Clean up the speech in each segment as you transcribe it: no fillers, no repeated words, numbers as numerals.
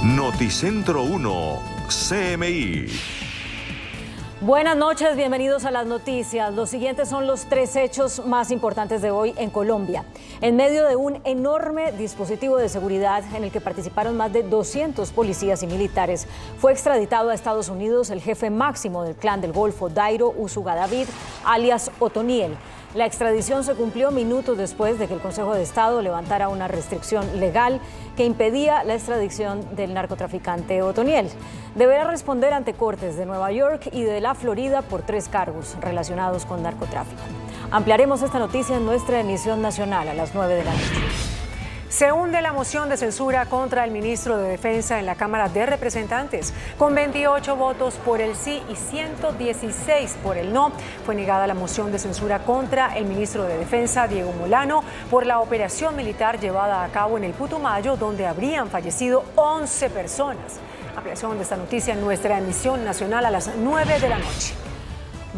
Noticentro 1, CMI. Buenas noches, bienvenidos a las noticias. Los siguientes son los 3 hechos más importantes de hoy en Colombia. En medio de un enorme dispositivo de seguridad en el que participaron más de 200 policías y militares, fue extraditado a Estados Unidos el jefe máximo del Clan del Golfo, Dairo Usugadavid, alias Otoniel. La extradición se cumplió minutos después de que el Consejo de Estado levantara una restricción legal que impedía la extradición del narcotraficante Otoniel. Deberá responder ante cortes de Nueva York y de la Florida por 3 cargos relacionados con narcotráfico. Ampliaremos esta noticia en nuestra emisión nacional a las 9 de la noche. Se hunde la moción de censura contra el ministro de Defensa en la Cámara de Representantes. Con 28 votos por el sí y 116 por el no, fue negada la moción de censura contra el ministro de Defensa, Diego Molano, por la operación militar llevada a cabo en el Putumayo, donde habrían fallecido 11 personas. Ampliación de esta noticia en nuestra emisión nacional a las 9 de la noche.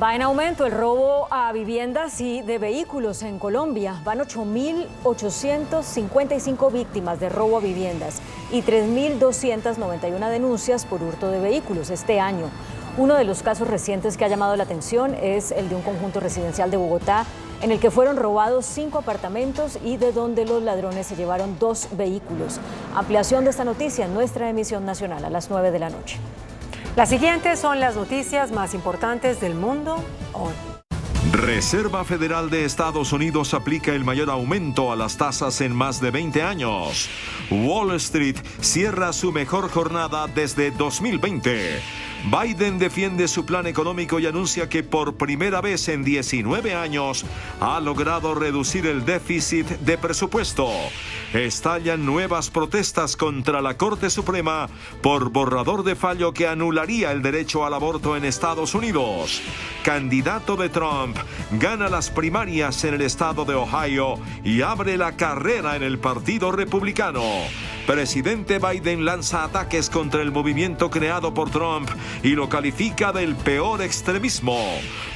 Va en aumento el robo a viviendas y de vehículos en Colombia. Van 8.855 víctimas de robo a viviendas y 3.291 denuncias por hurto de vehículos este año. Uno de los casos recientes que ha llamado la atención es el de un conjunto residencial de Bogotá en el que fueron robados 5 apartamentos y de donde los ladrones se llevaron 2 vehículos. Ampliación de esta noticia en nuestra emisión nacional a las 9 de la noche. Las siguientes son las noticias más importantes del mundo hoy. Reserva Federal de Estados Unidos aplica el mayor aumento a las tasas en más de 20 años. Wall Street cierra su mejor jornada desde 2020. Biden defiende su plan económico y anuncia que por primera vez en 19 años ha logrado reducir el déficit de presupuesto. Estallan nuevas protestas contra la Corte Suprema por borrador de fallo que anularía el derecho al aborto en Estados Unidos. Candidato de Trump gana las primarias en el estado de Ohio y abre la carrera en el Partido Republicano. Presidente Biden lanza ataques contra el movimiento creado por Trump y lo califica del peor extremismo.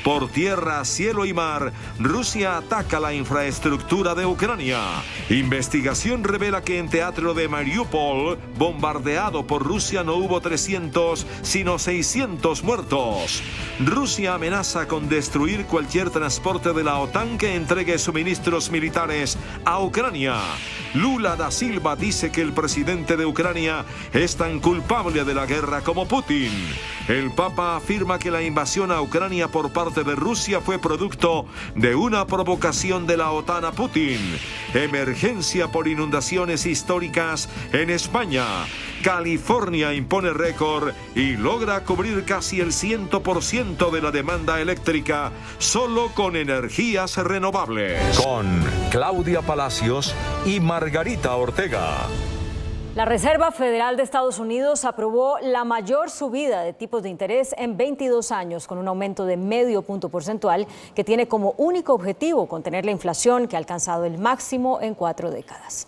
Por tierra, cielo y mar, Rusia ataca la infraestructura de Ucrania. Investigación revela que en teatro de Mariupol, bombardeado por Rusia, no hubo 300, sino 600 muertos. Rusia amenaza con destruir cualquier transporte de la OTAN que entregue suministros militares a Ucrania. Lula da Silva dice que el presidente de Ucrania es tan culpable de la guerra como Putin. El Papa afirma que la invasión a Ucrania por parte de Rusia fue producto de una provocación de la OTAN a Putin. Emergencia por inundaciones históricas en España. California impone récord y logra cubrir casi el 100% de la demanda eléctrica solo con energías renovables. Con Claudia Palacios y Margarita Ortega. La Reserva Federal de Estados Unidos aprobó la mayor subida de tipos de interés en 22 años, con un aumento de medio punto porcentual que tiene como único objetivo contener la inflación que ha alcanzado el máximo en 4 décadas.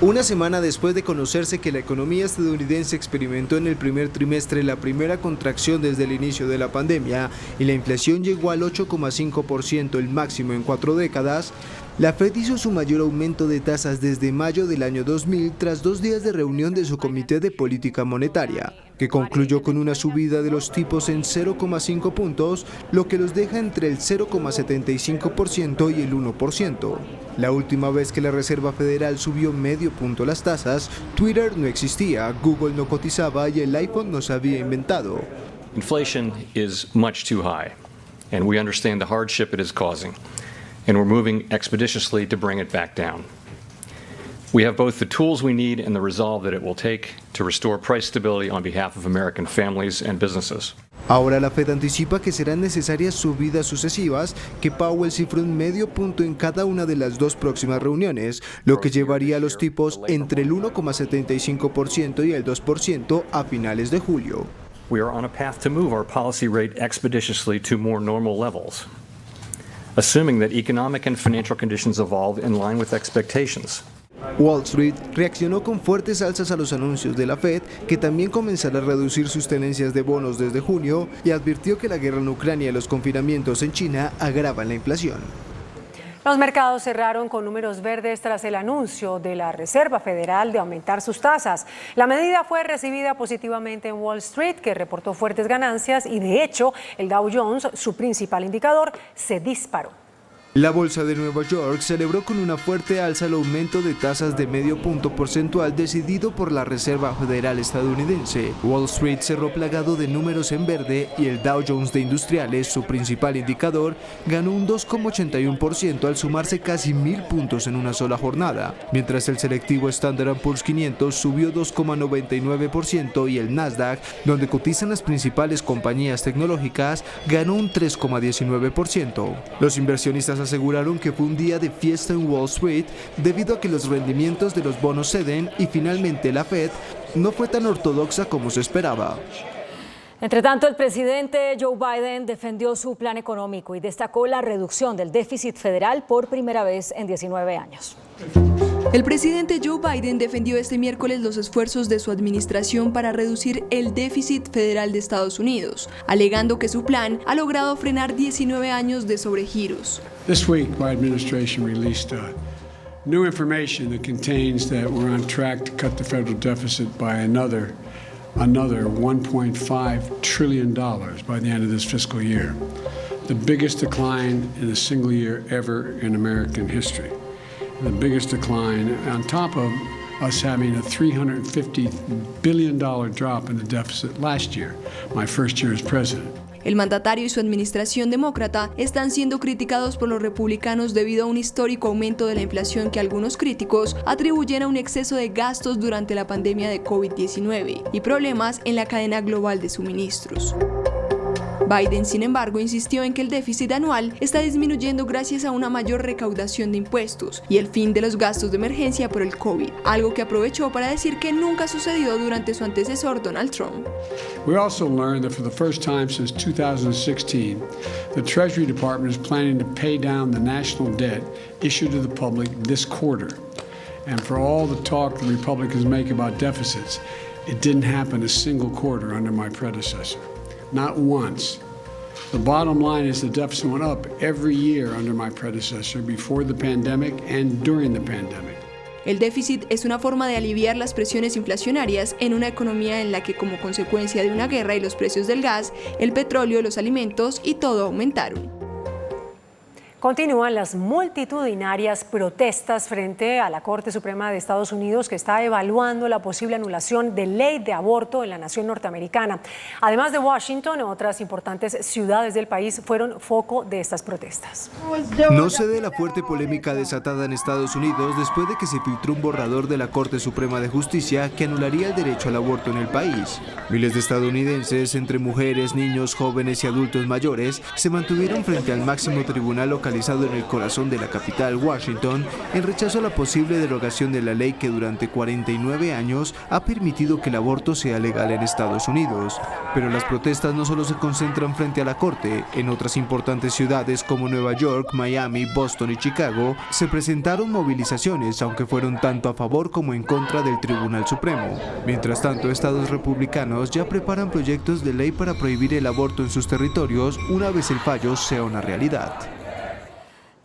Una semana después de conocerse que la economía estadounidense experimentó en el primer trimestre la primera contracción desde el inicio de la pandemia y la inflación llegó al 8,5%, el máximo en 4 décadas, la Fed hizo su mayor aumento de tasas desde mayo del año 2000 tras 2 días de reunión de su Comité de Política Monetaria, que concluyó con una subida de los tipos en 0,5 puntos, lo que los deja entre el 0,75% y el 1%. La última vez que la Reserva Federal subió medio punto las tasas, Twitter no existía, Google no cotizaba y el iPhone no se había inventado. Inflation is much too high, and we understand the hardship it is causing, and we're moving expeditiously to bring it back down. We have both the tools we need and the resolve that it will take to restore price stability on behalf of American families and businesses. Ahora la Fed anticipa que serán necesarias subidas sucesivas, que Powell cifró en medio punto en cada una de las 2 próximas reuniones, lo que llevaría a los tipos entre el 1,75% y el 2% a finales de julio. We are on a path to move our policy rate expeditiously to more normal levels, assuming that economic and financial conditions evolve in line with expectations. Wall Street reaccionó con fuertes alzas a los anuncios de la Fed, que también comenzará a reducir sus tenencias de bonos desde junio, y advirtió que la guerra en Ucrania y los confinamientos en China agravan la inflación. Los mercados cerraron con números verdes tras el anuncio de la Reserva Federal de aumentar sus tasas. La medida fue recibida positivamente en Wall Street, que reportó fuertes ganancias, y de hecho el Dow Jones, su principal indicador, se disparó. La bolsa de Nueva York celebró con una fuerte alza el aumento de tasas de medio punto porcentual decidido por la Reserva Federal estadounidense. Wall Street cerró plagado de números en verde y el Dow Jones de Industriales, su principal indicador, ganó un 2,81% al sumarse casi 1.000 puntos en una sola jornada, mientras el selectivo Standard & Poor's 500 subió 2,99% y el Nasdaq, donde cotizan las principales compañías tecnológicas, ganó un 3,19%. Los inversionistas aseguraron que fue un día de fiesta en Wall Street debido a que los rendimientos de los bonos ceden y finalmente la Fed no fue tan ortodoxa como se esperaba. Entre tanto, el presidente Joe Biden defendió su plan económico y destacó la reducción del déficit federal por primera vez en 19 años. El presidente Joe Biden defendió este miércoles los esfuerzos de su administración para reducir el déficit federal de Estados Unidos, alegando que su plan ha logrado frenar 19 años de sobregiros. This week, my administration released new information that contains that we're on track to cut the federal deficit by another $1.5 trillion by the end of this fiscal year, the biggest decline in a single year ever in American history. The biggest decline on top of us having a $350 billion drop in the deficit last year, my first year as president. El mandatario y su administración demócrata están siendo criticados por los republicanos debido a un histórico aumento de la inflación que algunos críticos atribuyen a un exceso de gastos durante la pandemia de COVID-19 y problemas en la cadena global de suministros. Biden, sin embargo, insistió en que el déficit anual está disminuyendo gracias a una mayor recaudación de impuestos y el fin de los gastos de emergencia por el COVID, algo que aprovechó para decir que nunca sucedió durante su antecesor Donald Trump. We also learned that for the first time since 2016, the Treasury Department is planning to pay down the national debt issued to the public this quarter. And for all the talk the Republicans make about deficits, it didn't happen a single quarter under my predecessor. Not once. The bottom line is the deficit went up every year under my predecessor before the pandemic and during the pandemic. El déficit es una forma de aliviar las presiones inflacionarias en una economía en la que, como consecuencia de una guerra y los precios del gas, el petróleo, los alimentos y todo aumentaron. Continúan las multitudinarias protestas frente a la Corte Suprema de Estados Unidos, que está evaluando la posible anulación de ley de aborto en la nación norteamericana. Además de Washington, otras importantes ciudades del país fueron foco de estas protestas. No cede la fuerte polémica desatada en Estados Unidos después de que se filtró un borrador de la Corte Suprema de Justicia que anularía el derecho al aborto en el país. Miles de estadounidenses, entre mujeres, niños, jóvenes y adultos mayores, se mantuvieron frente al máximo tribunal local en el corazón de la capital, Washington, en rechazo a la posible derogación de la ley que durante 49 años ha permitido que el aborto sea legal en Estados Unidos. Pero las protestas no solo se concentran frente a la Corte. En otras importantes ciudades como Nueva York, Miami, Boston y Chicago se presentaron movilizaciones, aunque fueron tanto a favor como en contra del Tribunal Supremo. Mientras tanto, estados republicanos ya preparan proyectos de ley para prohibir el aborto en sus territorios una vez el fallo sea una realidad.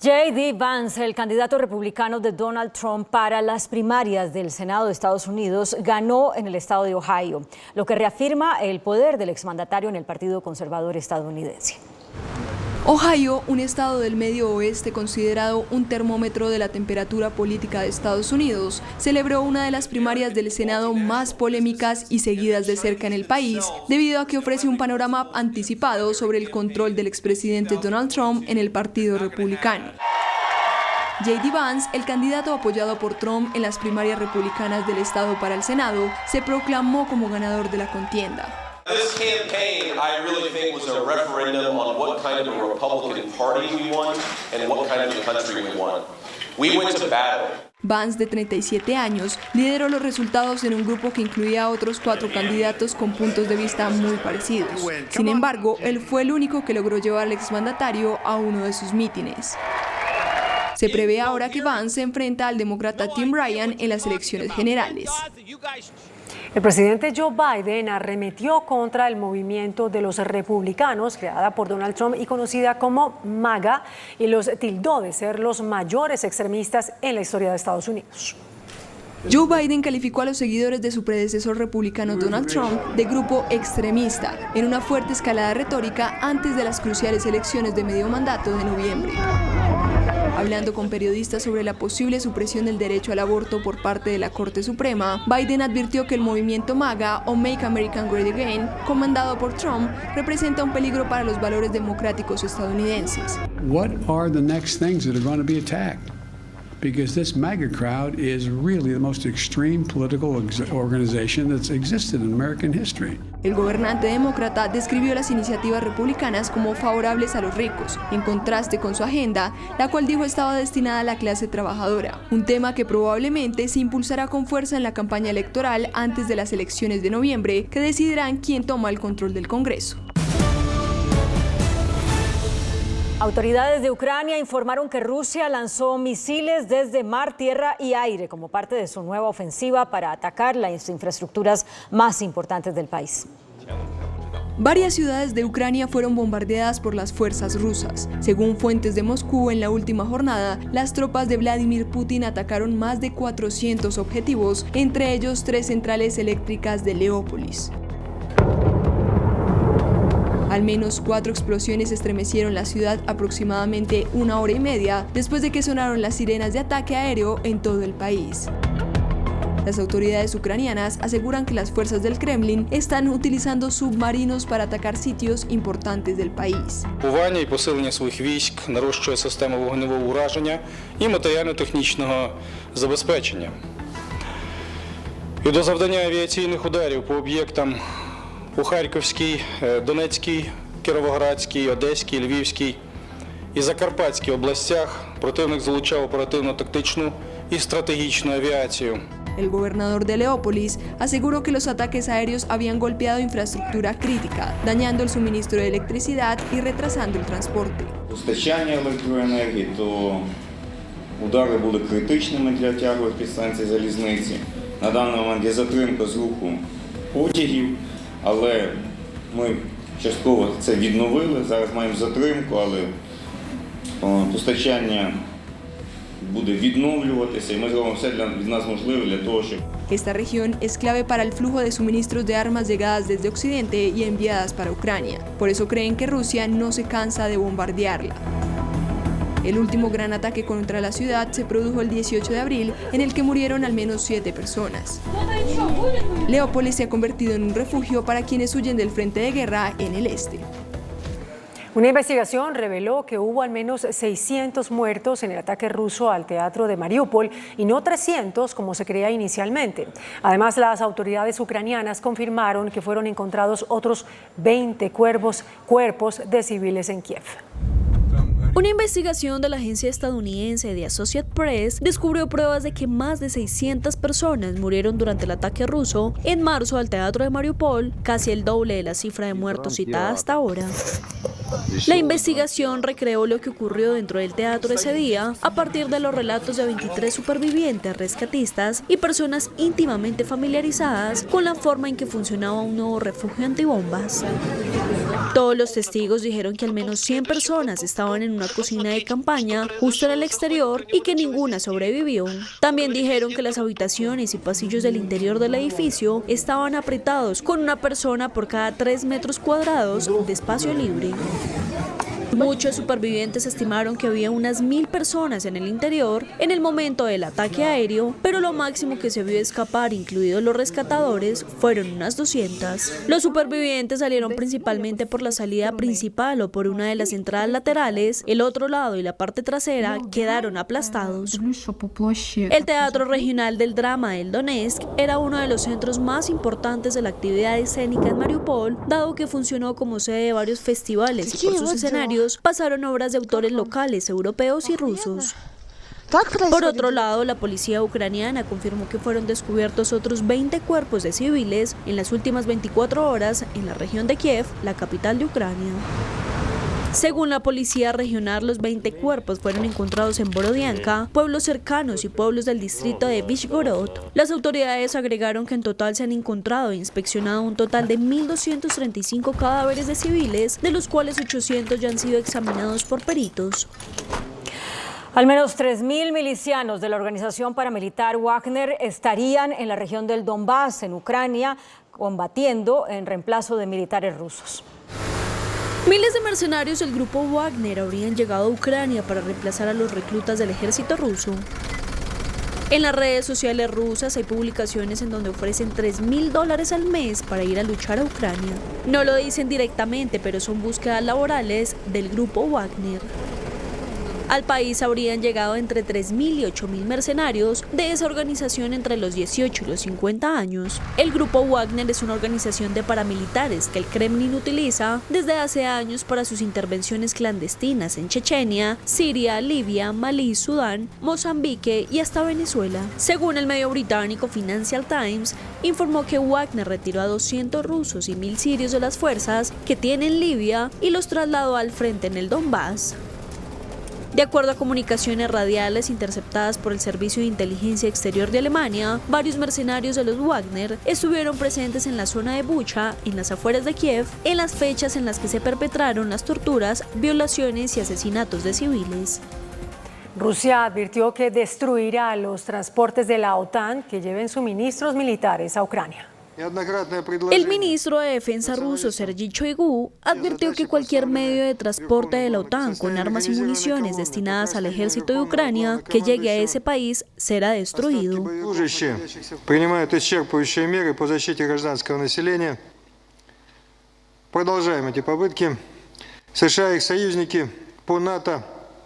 J.D. Vance, el candidato republicano de Donald Trump para las primarias del Senado de Estados Unidos, ganó en el estado de Ohio, lo que reafirma el poder del exmandatario en el Partido Conservador estadounidense. Ohio, un estado del medio oeste considerado un termómetro de la temperatura política de Estados Unidos, celebró una de las primarias del Senado más polémicas y seguidas de cerca en el país, debido a que ofrece un panorama anticipado sobre el control del expresidente Donald Trump en el Partido Republicano. J.D. Vance, el candidato apoyado por Trump en las primarias republicanas del estado para el Senado, se proclamó como ganador de la contienda. This campaign, I really think, was a referendum on what kind of a Republican Party we want and what kind of a country we want. We went to battle. Vance, de 37 años, lideró los resultados en un grupo que incluía a otros 4 candidatos con puntos de vista muy parecidos. Sin embargo, él fue el único que logró llevar al exmandatario a uno de sus mítines. Se prevé ahora que Vance se enfrenta al demócrata Tim Ryan en las elecciones generales. El presidente Joe Biden arremetió contra el movimiento de los republicanos, creada por Donald Trump y conocida como MAGA, y los tildó de ser los mayores extremistas en la historia de Estados Unidos. Joe Biden calificó a los seguidores de su predecesor republicano Donald Trump de grupo extremista, en una fuerte escalada retórica antes de las cruciales elecciones de medio mandato de noviembre. Hablando con periodistas sobre la posible supresión del derecho al aborto por parte de la Corte Suprema, Biden advirtió que el movimiento MAGA o Make America Great Again, comandado por Trump, representa un peligro para los valores democráticos estadounidenses. What are the next things that are going to be attacked? Because this MAGA crowd is really the most extreme political organization that's existed in American history. El gobernante demócrata describió las iniciativas republicanas como favorables a los ricos, en contraste con su agenda, la cual dijo estaba destinada a la clase trabajadora, un tema que probablemente se impulsará con fuerza en la campaña electoral antes de las elecciones de noviembre, que decidirán quién toma el control del Congreso. Autoridades de Ucrania informaron que Rusia lanzó misiles desde mar, tierra y aire como parte de su nueva ofensiva para atacar las infraestructuras más importantes del país. Varias ciudades de Ucrania fueron bombardeadas por las fuerzas rusas. Según fuentes de Moscú, en la última jornada, las tropas de Vladimir Putin atacaron más de 400 objetivos, entre ellos 3 centrales eléctricas de Leópolis. Al menos 4 explosiones estremecieron la ciudad aproximadamente 1 hora y media después de que sonaron las sirenas de ataque aéreo en todo el país. Las autoridades ucranianas aseguran que las fuerzas del Kremlin están utilizando submarinos para atacar sitios importantes del país. І посилення своїх військ нарощує систему вогневого ураження і матеріально-технічного забезпечення. І до завдання авіаційних ударів по об'єктам у Харківській, Донецькій, Кіровоградській, Одеській, Львівській і Закарпатській областях противник залучав оперативно-тактичну і стратегічну авіацію. El gobernador de Leópolis aseguró que los ataques aéreos habían golpeado infraestructura crítica, dañando el suministro de electricidad y retrasando el transporte. Постачання електроенергії, то удари були критичними для тягових підстанцій залізниці. На даний момент є затримка з руху потягів, але ми частково це відновили. Зараз маємо затримку, але постачання буде відновлюватися, і ми зробимо все від нас можливе для того, щоб... Esta región es clave para el flujo de suministros de armas llegadas desde Occidente y enviadas para Ucrania. Por eso creen que Rusia no se cansa de bombardearla. El último gran ataque contra la ciudad se produjo el 18 de abril, en el que murieron al menos 7 personas. Leópolis se ha convertido en un refugio para quienes huyen del frente de guerra en el este. Una investigación reveló que hubo al menos 600 muertos en el ataque ruso al teatro de Mariupol y no 300 como se creía inicialmente. Además, las autoridades ucranianas confirmaron que fueron encontrados otros 20 cuerpos de civiles en Kiev. Una investigación de la agencia estadounidense de Associated Press descubrió pruebas de que más de 600 personas murieron durante el ataque ruso en marzo al teatro de Mariupol, casi el doble de la cifra de muertos citada hasta ahora. La investigación recreó lo que ocurrió dentro del teatro ese día a partir de los relatos de 23 supervivientes rescatistas y personas íntimamente familiarizadas con la forma en que funcionaba un nuevo refugio antibombas. Todos los testigos dijeron que al menos 100 personas estaban en una cocina de campaña justo en el exterior y que ninguna sobrevivió. También dijeron que las habitaciones y pasillos del interior del edificio estaban apretados con una persona por cada 3 metros cuadrados de espacio libre. Muchos supervivientes estimaron que había unas 1000 personas en el interior en el momento del ataque aéreo, pero lo máximo que se vio escapar, incluidos los rescatadores, fueron unas 200. Los supervivientes salieron principalmente por la salida principal o por una de las entradas laterales. El otro lado y la parte trasera quedaron aplastados. El Teatro Regional del Drama del Donetsk era uno de los centros más importantes de la actividad escénica en Mariupol, dado que funcionó como sede de varios festivales y por sus escenarios pasaron obras de autores locales, europeos y rusos. Por otro lado, la policía ucraniana confirmó que fueron descubiertos otros 20 cuerpos de civiles en las últimas 24 horas en la región de Kiev, la capital de Ucrania. Según la policía regional, los 20 cuerpos fueron encontrados en Borodianka, pueblos cercanos y pueblos del distrito de Vishgorod. Las autoridades agregaron que en total se han encontrado e inspeccionado un total de 1.235 cadáveres de civiles, de los cuales 800 ya han sido examinados por peritos. Al menos 3.000 milicianos de la organización paramilitar Wagner estarían en la región del Donbass, en Ucrania, combatiendo en reemplazo de militares rusos. Miles de mercenarios del grupo Wagner habrían llegado a Ucrania para reemplazar a los reclutas del ejército ruso. En las redes sociales rusas hay publicaciones en donde ofrecen $3.000 al mes para ir a luchar a Ucrania. No lo dicen directamente, pero son búsquedas laborales del grupo Wagner. Al país habrían llegado entre 3.000 y 8.000 mercenarios de esa organización entre los 18 y los 50 años. El grupo Wagner es una organización de paramilitares que el Kremlin utiliza desde hace años para sus intervenciones clandestinas en Chechenia, Siria, Libia, Malí, Sudán, Mozambique y hasta Venezuela. Según el medio británico Financial Times, informó que Wagner retiró a 200 rusos y 1.000 sirios de las fuerzas que tiene en Libia y los trasladó al frente en el Donbass. De acuerdo a comunicaciones radiales interceptadas por el Servicio de Inteligencia Exterior de Alemania, varios mercenarios de los Wagner estuvieron presentes en la zona de Bucha, en las afueras de Kiev, en las fechas en las que se perpetraron las torturas, violaciones y asesinatos de civiles. Rusia advirtió que destruirá los transportes de la OTAN que lleven suministros militares a Ucrania. El ministro de Defensa ruso, Sergei Shoigu, advirtió que cualquier medio de transporte de la OTAN con armas y municiones destinadas al ejército de Ucrania que llegue a ese país será destruido.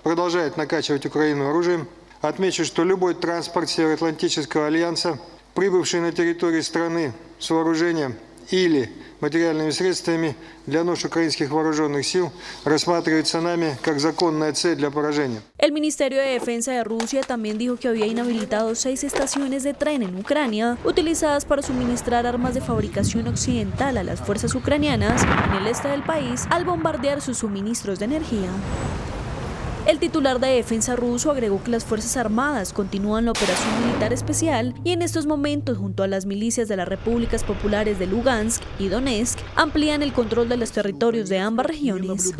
Продолжает накачивать Украину оружием. Отмечу, что любой транспорт Североатлантического альянса, прибывший на территорию страны с вооружением или материальными средствами для нужд украинских вооруженных сил, рассматривается нами как законная цель для поражения. El Ministerio de Defensa de Rusia también dijo que había inhabilitado 6 estaciones de tren en Ucrania, utilizadas para suministrar armas de fabricación occidental a las fuerzas ucranianas en el este del país al bombardear sus suministros de energía. El titular de defensa ruso agregó que las Fuerzas Armadas continúan la operación militar especial y en estos momentos, junto a las milicias de las repúblicas populares de Lugansk y Donetsk, amplían el control de los territorios de ambas regiones.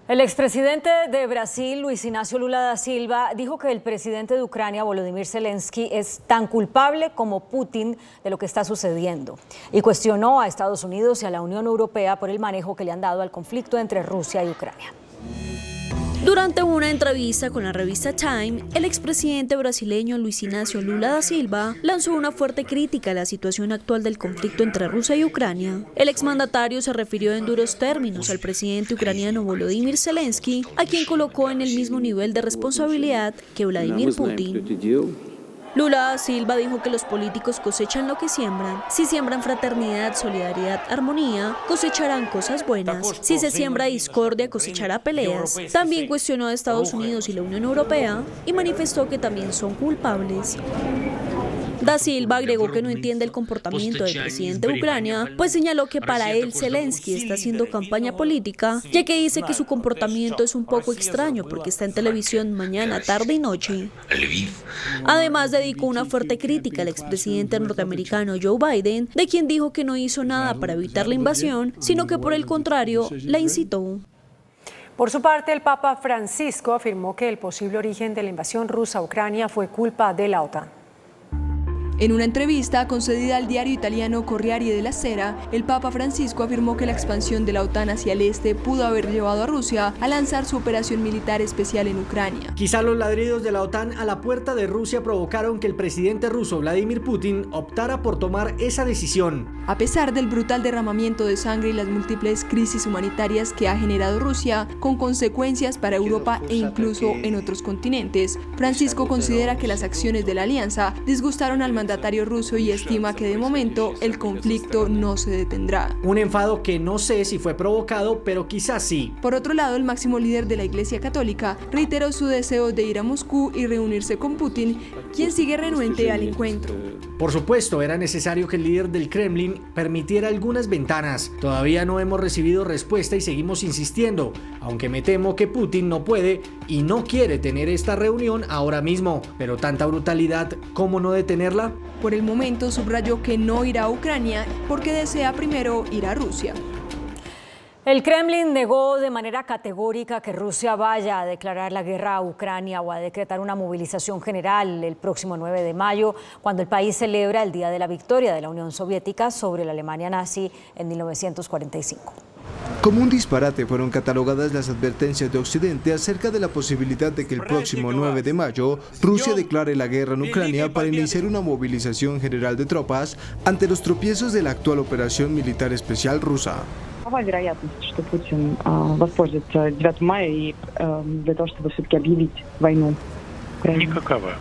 El expresidente de Brasil, Luis Inácio Lula da Silva, dijo que el presidente de Ucrania, Volodymyr Zelensky, es tan culpable como Putin de lo que está sucediendo y cuestionó a Estados Unidos y a la Unión Europea por el manejo que le han dado al conflicto entre Rusia y Ucrania. Durante una entrevista con la revista Time, el expresidente brasileño Luis Inácio Lula da Silva lanzó una fuerte crítica a la situación actual del conflicto entre Rusia y Ucrania. El exmandatario se refirió en duros términos al presidente ucraniano Volodymyr Zelensky, a quien colocó en el mismo nivel de responsabilidad que Vladimir Putin. Lula da Silva dijo que los políticos cosechan lo que siembran. Si siembran fraternidad, solidaridad, armonía, cosecharán cosas buenas. Si se siembra discordia, cosechará peleas. También cuestionó a Estados Unidos y la Unión Europea y manifestó que también son culpables. Da Silva agregó que no entiende el comportamiento del presidente de Ucrania, pues señaló que para él Zelensky está haciendo campaña política, ya que dice que su comportamiento es un poco extraño porque está en televisión mañana, tarde y noche. Además, dedicó una fuerte crítica al expresidente norteamericano Joe Biden, de quien dijo que no hizo nada para evitar la invasión, sino que por el contrario la incitó. Por su parte, el Papa Francisco afirmó que el posible origen de la invasión rusa a Ucrania fue culpa de la OTAN. En una entrevista concedida al diario italiano Corriere della Sera, el Papa Francisco afirmó que la expansión de la OTAN hacia el este pudo haber llevado a Rusia a lanzar su operación militar especial en Ucrania. Quizá los ladridos de la OTAN a la puerta de Rusia provocaron que el presidente ruso Vladimir Putin optara por tomar esa decisión. A pesar del brutal derramamiento de sangre y las múltiples crisis humanitarias que ha generado Rusia, con consecuencias para Europa e incluso en otros continentes, Francisco considera que las acciones de la alianza disgustaron al mandatario mandatario ruso y estima que de momento el conflicto no se detendrá. Un enfado que no sé si fue provocado, pero quizás sí. Por otro lado, el máximo líder de la Iglesia Católica reiteró su deseo de ir a Moscú y reunirse con Putin, quien sigue renuente al encuentro. Por supuesto, era necesario que el líder del Kremlin permitiera algunas ventanas. Todavía no hemos recibido respuesta y seguimos insistiendo, aunque me temo que Putin no puede y no quiere tener esta reunión ahora mismo. Pero tanta brutalidad, ¿cómo no detenerla? Por el momento subrayó que no irá a Ucrania porque desea primero ir a Rusia. El Kremlin negó de manera categórica que Rusia vaya a declarar la guerra a Ucrania o a decretar una movilización general el próximo 9 de mayo, cuando el país celebra el Día de la Victoria de la Unión Soviética sobre la Alemania nazi en 1945. Como un disparate fueron catalogadas las advertencias de Occidente acerca de la posibilidad de que el próximo 9 de mayo Rusia declare la guerra en Ucrania para iniciar una movilización general de tropas ante los tropiezos de la actual operación militar especial rusa. Какова вероятность, что Путин воспользуется 9 мая и для того, чтобы все-таки объявить войну Украине? Никакова.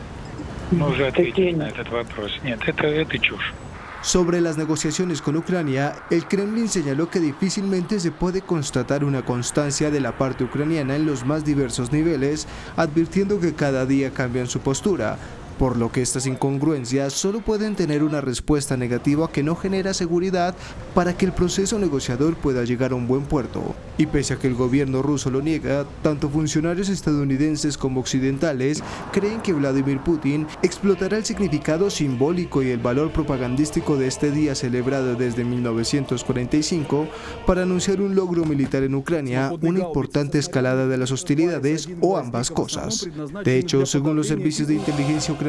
Мы уже ответили на этот вопрос. Нет, это чушь. Sobre las negociaciones con Ucrania, el Kremlin señaló que difícilmente se puede constatar una constancia de la parte ucraniana en los más diversos niveles, advirtiendo que cada día cambian su postura, por lo que estas incongruencias solo pueden tener una respuesta negativa que no genera seguridad para que el proceso negociador pueda llegar a un buen puerto. Y pese a que el gobierno ruso lo niega, tanto funcionarios estadounidenses como occidentales creen que Vladimir Putin explotará el significado simbólico y el valor propagandístico de este día celebrado desde 1945 para anunciar un logro militar en Ucrania, una importante escalada de las hostilidades o ambas cosas. De hecho, según los servicios de inteligencia ucraniana,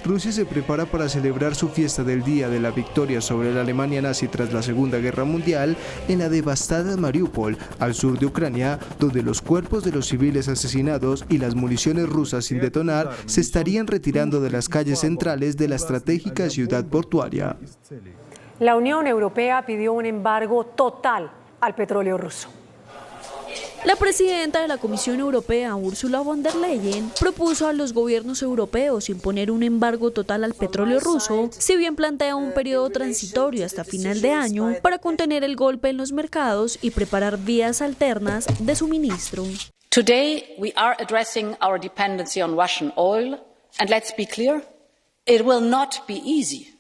Rusia se prepara para celebrar su fiesta del Día de la Victoria sobre la Alemania nazi tras la Segunda Guerra Mundial en la devastada Mariupol, al sur de Ucrania, donde los cuerpos de los civiles asesinados y las municiones rusas sin detonar se estarían retirando de las calles centrales de la estratégica ciudad portuaria. La Unión Europea pidió un embargo total al petróleo ruso. La presidenta de la Comisión Europea, Ursula von der Leyen, propuso a los gobiernos europeos imponer un embargo total al petróleo ruso, si bien plantea un periodo transitorio hasta final de año para contener el golpe en los mercados y preparar vías alternas de suministro. Today we are addressing our dependency on Russian oil, and let's be clear, it will not be easy,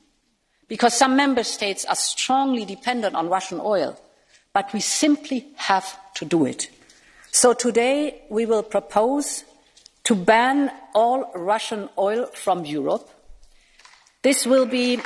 because some member states are strongly dependent on Russian oil, but we simply have to do it. So today we will propose to ban all Russian oil from Europe. This will be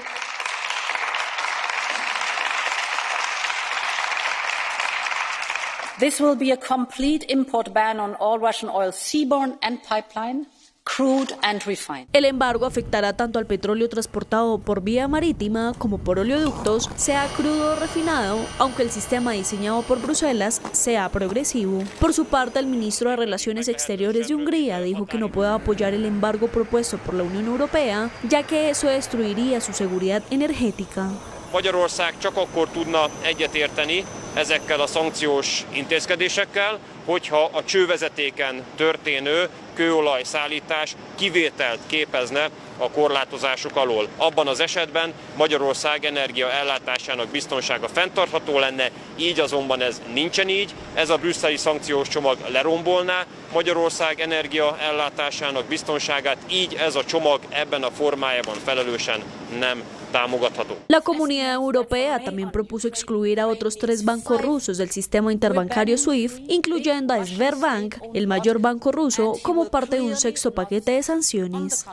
a complete import ban on all Russian oil seaborne and pipeline, crude and refined. El embargo afectará tanto al petróleo transportado por vía marítima como por oleoductos, sea crudo o refinado, aunque el sistema diseñado por Bruselas sea progresivo. Por su parte, el ministro de Relaciones Exteriores de Hungría dijo que no puede apoyar el embargo propuesto por la Unión Europea, ya que eso destruiría su seguridad energética. Magyarország csak akkor tudna egyetérteni ezekkel a szankciós intézkedésekkel, hogyha a csővezetéken történő kőolajszállítás kivételt képezne a korlátozások alól. Abban az esetben Magyarország energiaellátásának biztonsága fenntartható lenne, így azonban ez nincsen így. Ez a brüsszeli szankciós csomag lerombolná Magyarország energiaellátásának biztonságát, így ez a csomag ebben a formájában felelősen nem támogatható. La Comunidad Europea también propuso excluir a otros 3 bancos rusos del sistema interbancario SWIFT, incluyendo a Sberbank, el mayor banco ruso, como parte de un 6º paquete de sanciones.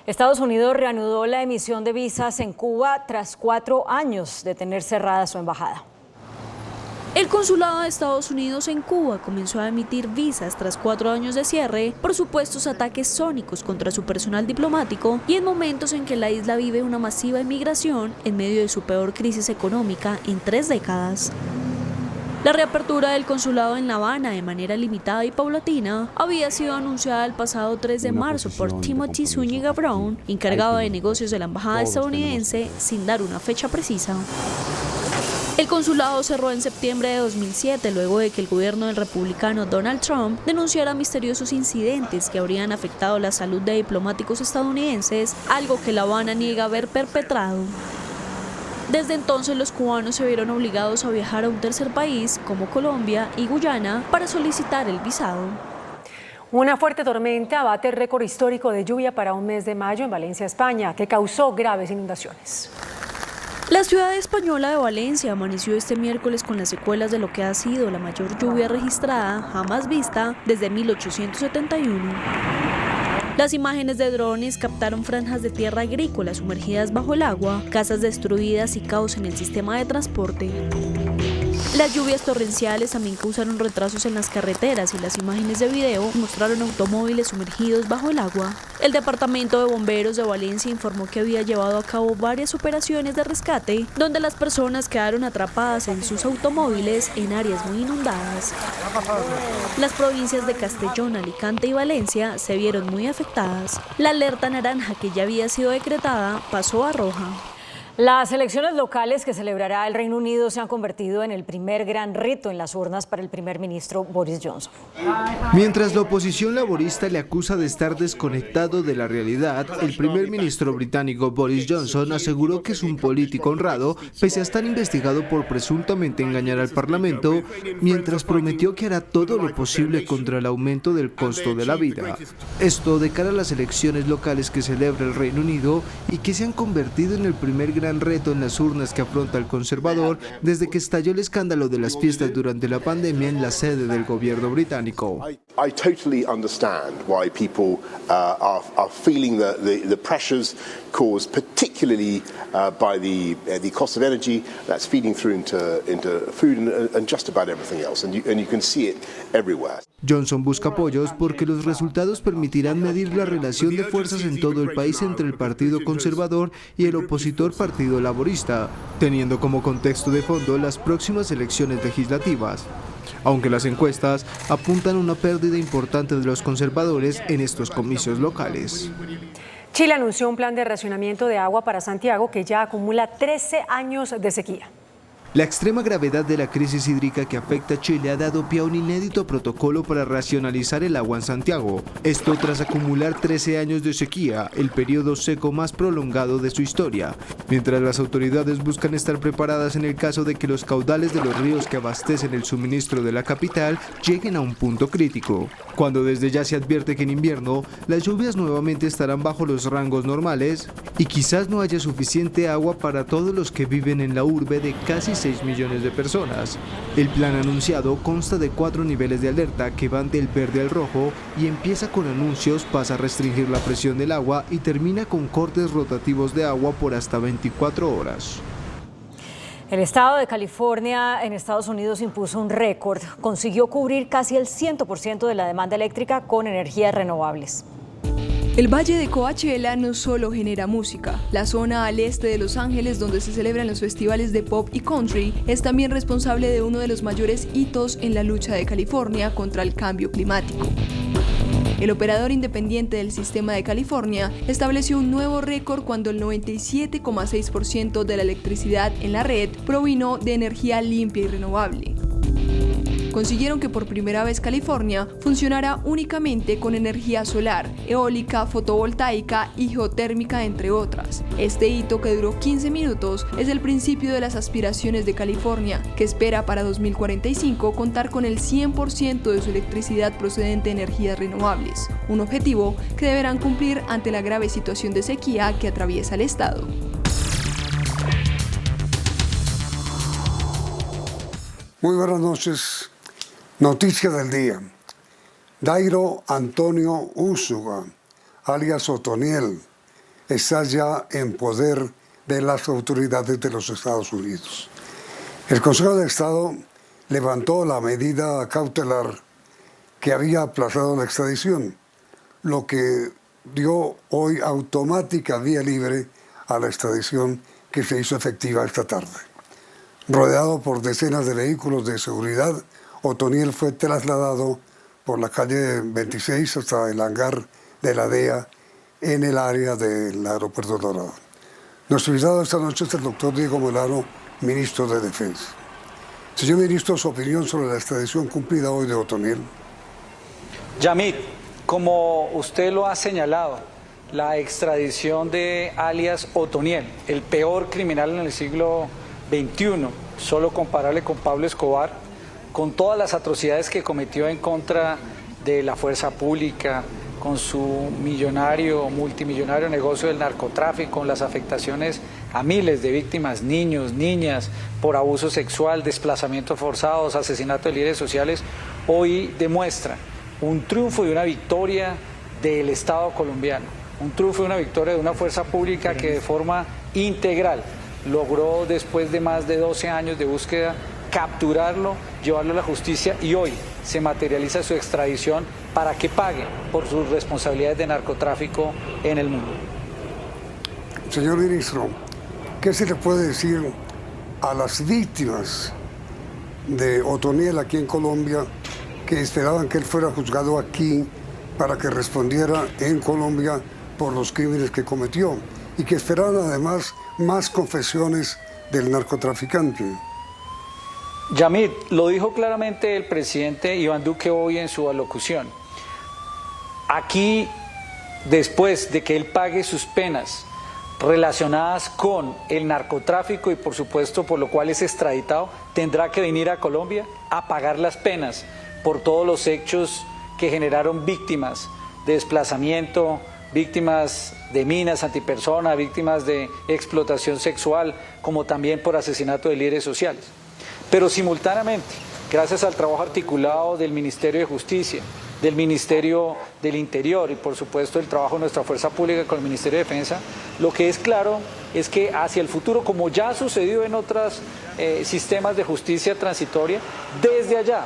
Estados Unidos reanudó la emisión de visas en Cuba tras 4 años de tener cerrada su embajada. El consulado de Estados Unidos en Cuba comenzó a emitir visas tras 4 años de cierre por supuestos ataques sónicos contra su personal diplomático y en momentos en que la isla vive una masiva inmigración en medio de su peor crisis económica en 3 décadas. La reapertura del consulado en La Habana de manera limitada y paulatina había sido anunciada el pasado 3 de marzo por Timothy Zúñiga Brown, encargado de negocios de la embajada estadounidense, sin dar una fecha precisa. El consulado cerró en septiembre de 2007 luego de que el gobierno del republicano Donald Trump denunciara misteriosos incidentes que habrían afectado la salud de diplomáticos estadounidenses, algo que La Habana niega haber perpetrado. Desde entonces los cubanos se vieron obligados a viajar a un tercer país, como Colombia y Guyana, para solicitar el visado. Una fuerte tormenta bate el récord histórico de lluvia para un mes de mayo en Valencia, España, que causó graves inundaciones. La ciudad española de Valencia amaneció este miércoles con las secuelas de lo que ha sido la mayor lluvia registrada jamás vista desde 1871. Las imágenes de drones captaron franjas de tierra agrícola sumergidas bajo el agua, casas destruidas y caos en el sistema de transporte. Las lluvias torrenciales también causaron retrasos en las carreteras y las imágenes de video mostraron automóviles sumergidos bajo el agua. El Departamento de Bomberos de Valencia informó que había llevado a cabo varias operaciones de rescate, donde las personas quedaron atrapadas en sus automóviles en áreas muy inundadas. Las provincias de Castellón, Alicante y Valencia se vieron muy afectadas. La alerta naranja, que ya había sido decretada, pasó a roja. Las elecciones locales que celebrará el Reino Unido se han convertido en el primer gran reto en las urnas para el primer ministro Boris Johnson. Mientras la oposición laborista le acusa de estar desconectado de la realidad, el primer ministro británico Boris Johnson aseguró que es un político honrado, pese a estar investigado por presuntamente engañar al Parlamento, mientras prometió que hará todo lo posible contra el aumento del costo de la vida. Esto de cara a las elecciones locales que celebra el Reino Unido y que se han convertido en el primer gran reto en las urnas que afronta el conservador desde que estalló el escándalo de las fiestas durante la pandemia en la sede del gobierno británico. I totally understand why people are feeling the pressures caused particularly by the cost of energy that's feeding through into food and just about everything else, and you can see it everywhere. Johnson busca apoyos porque los resultados permitirán medir la relación de fuerzas en todo el país entre el Partido Conservador y el opositor Partido Laborista, teniendo como contexto de fondo las próximas elecciones legislativas. Aunque las encuestas apuntan a una pérdida importante de los conservadores en estos comicios locales. Chile anunció un plan de racionamiento de agua para Santiago que ya acumula 13 años de sequía. La extrema gravedad de la crisis hídrica que afecta a Chile ha dado pie a un inédito protocolo para racionalizar el agua en Santiago. Esto tras acumular 13 años de sequía, el periodo seco más prolongado de su historia, mientras las autoridades buscan estar preparadas en el caso de que los caudales de los ríos que abastecen el suministro de la capital lleguen a un punto crítico, cuando desde ya se advierte que en invierno las lluvias nuevamente estarán bajo los rangos normales y quizás no haya suficiente agua para todos los que viven en la urbe de casi 6 millones de personas. El plan anunciado consta de 4 niveles de alerta que van del verde al rojo y empieza con anuncios, pasa a restringir la presión del agua y termina con cortes rotativos de agua por hasta 24 horas. El estado de California en Estados Unidos impuso un récord. Consiguió cubrir casi el 100% de la demanda eléctrica con energías renovables. El Valle de Coachella no solo genera música. La zona al este de Los Ángeles, donde se celebran los festivales de pop y country, es también responsable de uno de los mayores hitos en la lucha de California contra el cambio climático. El operador independiente del sistema de California estableció un nuevo récord cuando el 97,6% de la electricidad en la red provino de energía limpia y renovable. Consiguieron que por primera vez California funcionara únicamente con energía solar, eólica, fotovoltaica y geotérmica, entre otras. Este hito, que duró 15 minutos, es el principio de las aspiraciones de California, que espera para 2045 contar con el 100% de su electricidad procedente de energías renovables, un objetivo que deberán cumplir ante la grave situación de sequía que atraviesa el estado. Muy buenas noches. Noticia del día. Dairo Antonio Úsuga, alias Otoniel, está ya en poder de las autoridades de los Estados Unidos. El Consejo de Estado levantó la medida cautelar que había aplazado la extradición, lo que dio hoy automática vía libre a la extradición que se hizo efectiva esta tarde. Rodeado por decenas de vehículos de seguridad, Otoniel fue trasladado por la calle 26 hasta el hangar de la DEA en el área del aeropuerto Dorado. Nuestro invitado esta noche es el doctor Diego Molano, ministro de Defensa. Señor ministro, su opinión sobre la extradición cumplida hoy de Otoniel. Yamit, como usted lo ha señalado, la extradición de alias Otoniel, el peor criminal en el siglo XXI, solo comparable con Pablo Escobar, con todas las atrocidades que cometió en contra de la fuerza pública, con su multimillonario negocio del narcotráfico, con las afectaciones a miles de víctimas, niños, niñas, por abuso sexual, desplazamientos forzados, asesinato de líderes sociales, hoy demuestra un triunfo y una victoria del Estado colombiano, un triunfo y una victoria de una fuerza pública que de forma integral logró, después de más de 12 años de búsqueda, capturarlo, llevarlo a la justicia, y hoy se materializa su extradición para que pague por sus responsabilidades de narcotráfico en el mundo. Señor ministro, ¿qué se le puede decir a las víctimas de Otoniel aquí en Colombia que esperaban que él fuera juzgado aquí para que respondiera en Colombia por los crímenes que cometió y que esperaban además más confesiones del narcotraficante? Yamit, lo dijo claramente el presidente Iván Duque hoy en su alocución. Aquí, después de que él pague sus penas relacionadas con el narcotráfico y por supuesto por lo cual es extraditado, tendrá que venir a Colombia a pagar las penas por todos los hechos que generaron víctimas de desplazamiento, víctimas de minas antipersona, víctimas de explotación sexual, como también por asesinato de líderes sociales. Pero simultáneamente, gracias al trabajo articulado del Ministerio de Justicia, del Ministerio del Interior y por supuesto el trabajo de nuestra Fuerza Pública con el Ministerio de Defensa, lo que es claro es que hacia el futuro, como ya ha sucedido en otros sistemas de justicia transitoria, desde allá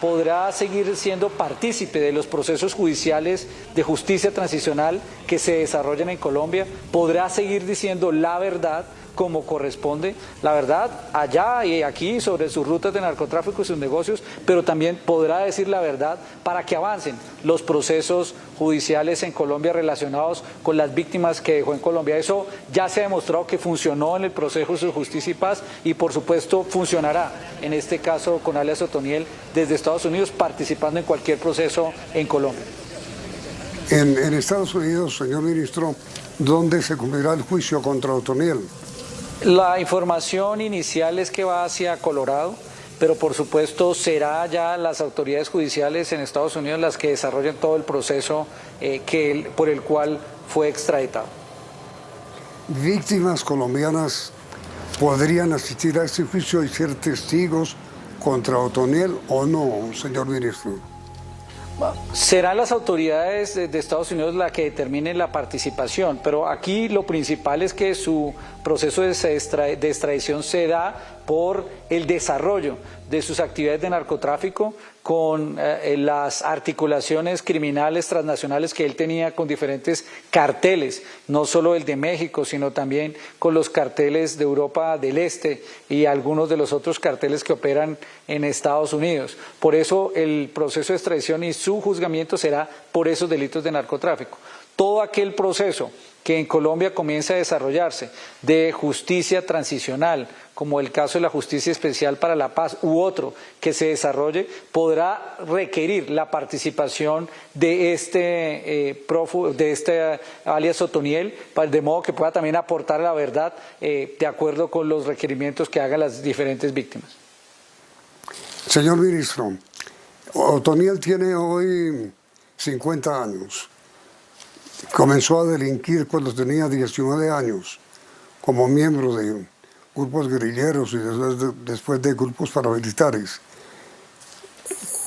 podrá seguir siendo partícipe de los procesos judiciales de justicia transicional que se desarrollan en Colombia, podrá seguir diciendo la verdad como corresponde, la verdad allá y aquí sobre sus rutas de narcotráfico y sus negocios, pero también podrá decir la verdad para que avancen los procesos judiciales en Colombia relacionados con las víctimas que dejó en Colombia. Eso ya se ha demostrado que funcionó en el proceso de justicia y paz y por supuesto funcionará en este caso con alias Otoniel desde Estados Unidos, participando en cualquier proceso en Colombia. En Estados Unidos, señor ministro, ¿dónde se cumplirá el juicio contra Otoniel? La información inicial es que va hacia Colorado, pero por supuesto será ya las autoridades judiciales en Estados Unidos las que desarrollen todo el proceso por el cual fue extraditado. ¿Víctimas colombianas podrían asistir a este juicio y ser testigos contra Otoniel o no, señor ministro? Serán las autoridades de Estados Unidos las que determinen la participación, pero aquí lo principal es que su proceso de extradición se da por el desarrollo de sus actividades de narcotráfico con las articulaciones criminales transnacionales que él tenía con diferentes carteles, no solo el de México, sino también con los carteles de Europa del Este y algunos de los otros carteles que operan en Estados Unidos. Por eso el proceso de extradición y su juzgamiento será por esos delitos de narcotráfico. Todo aquel proceso que en Colombia comienza a desarrollarse de justicia transicional, como el caso de la Justicia Especial para la Paz u otro que se desarrolle, podrá requerir la participación de este alias Otoniel, de modo que pueda también aportar la verdad de acuerdo con los requerimientos que hagan las diferentes víctimas. Señor ministro, Otoniel tiene hoy 50 años. Comenzó a delinquir cuando tenía 19 años como miembro de grupos guerrilleros y después de grupos paramilitares.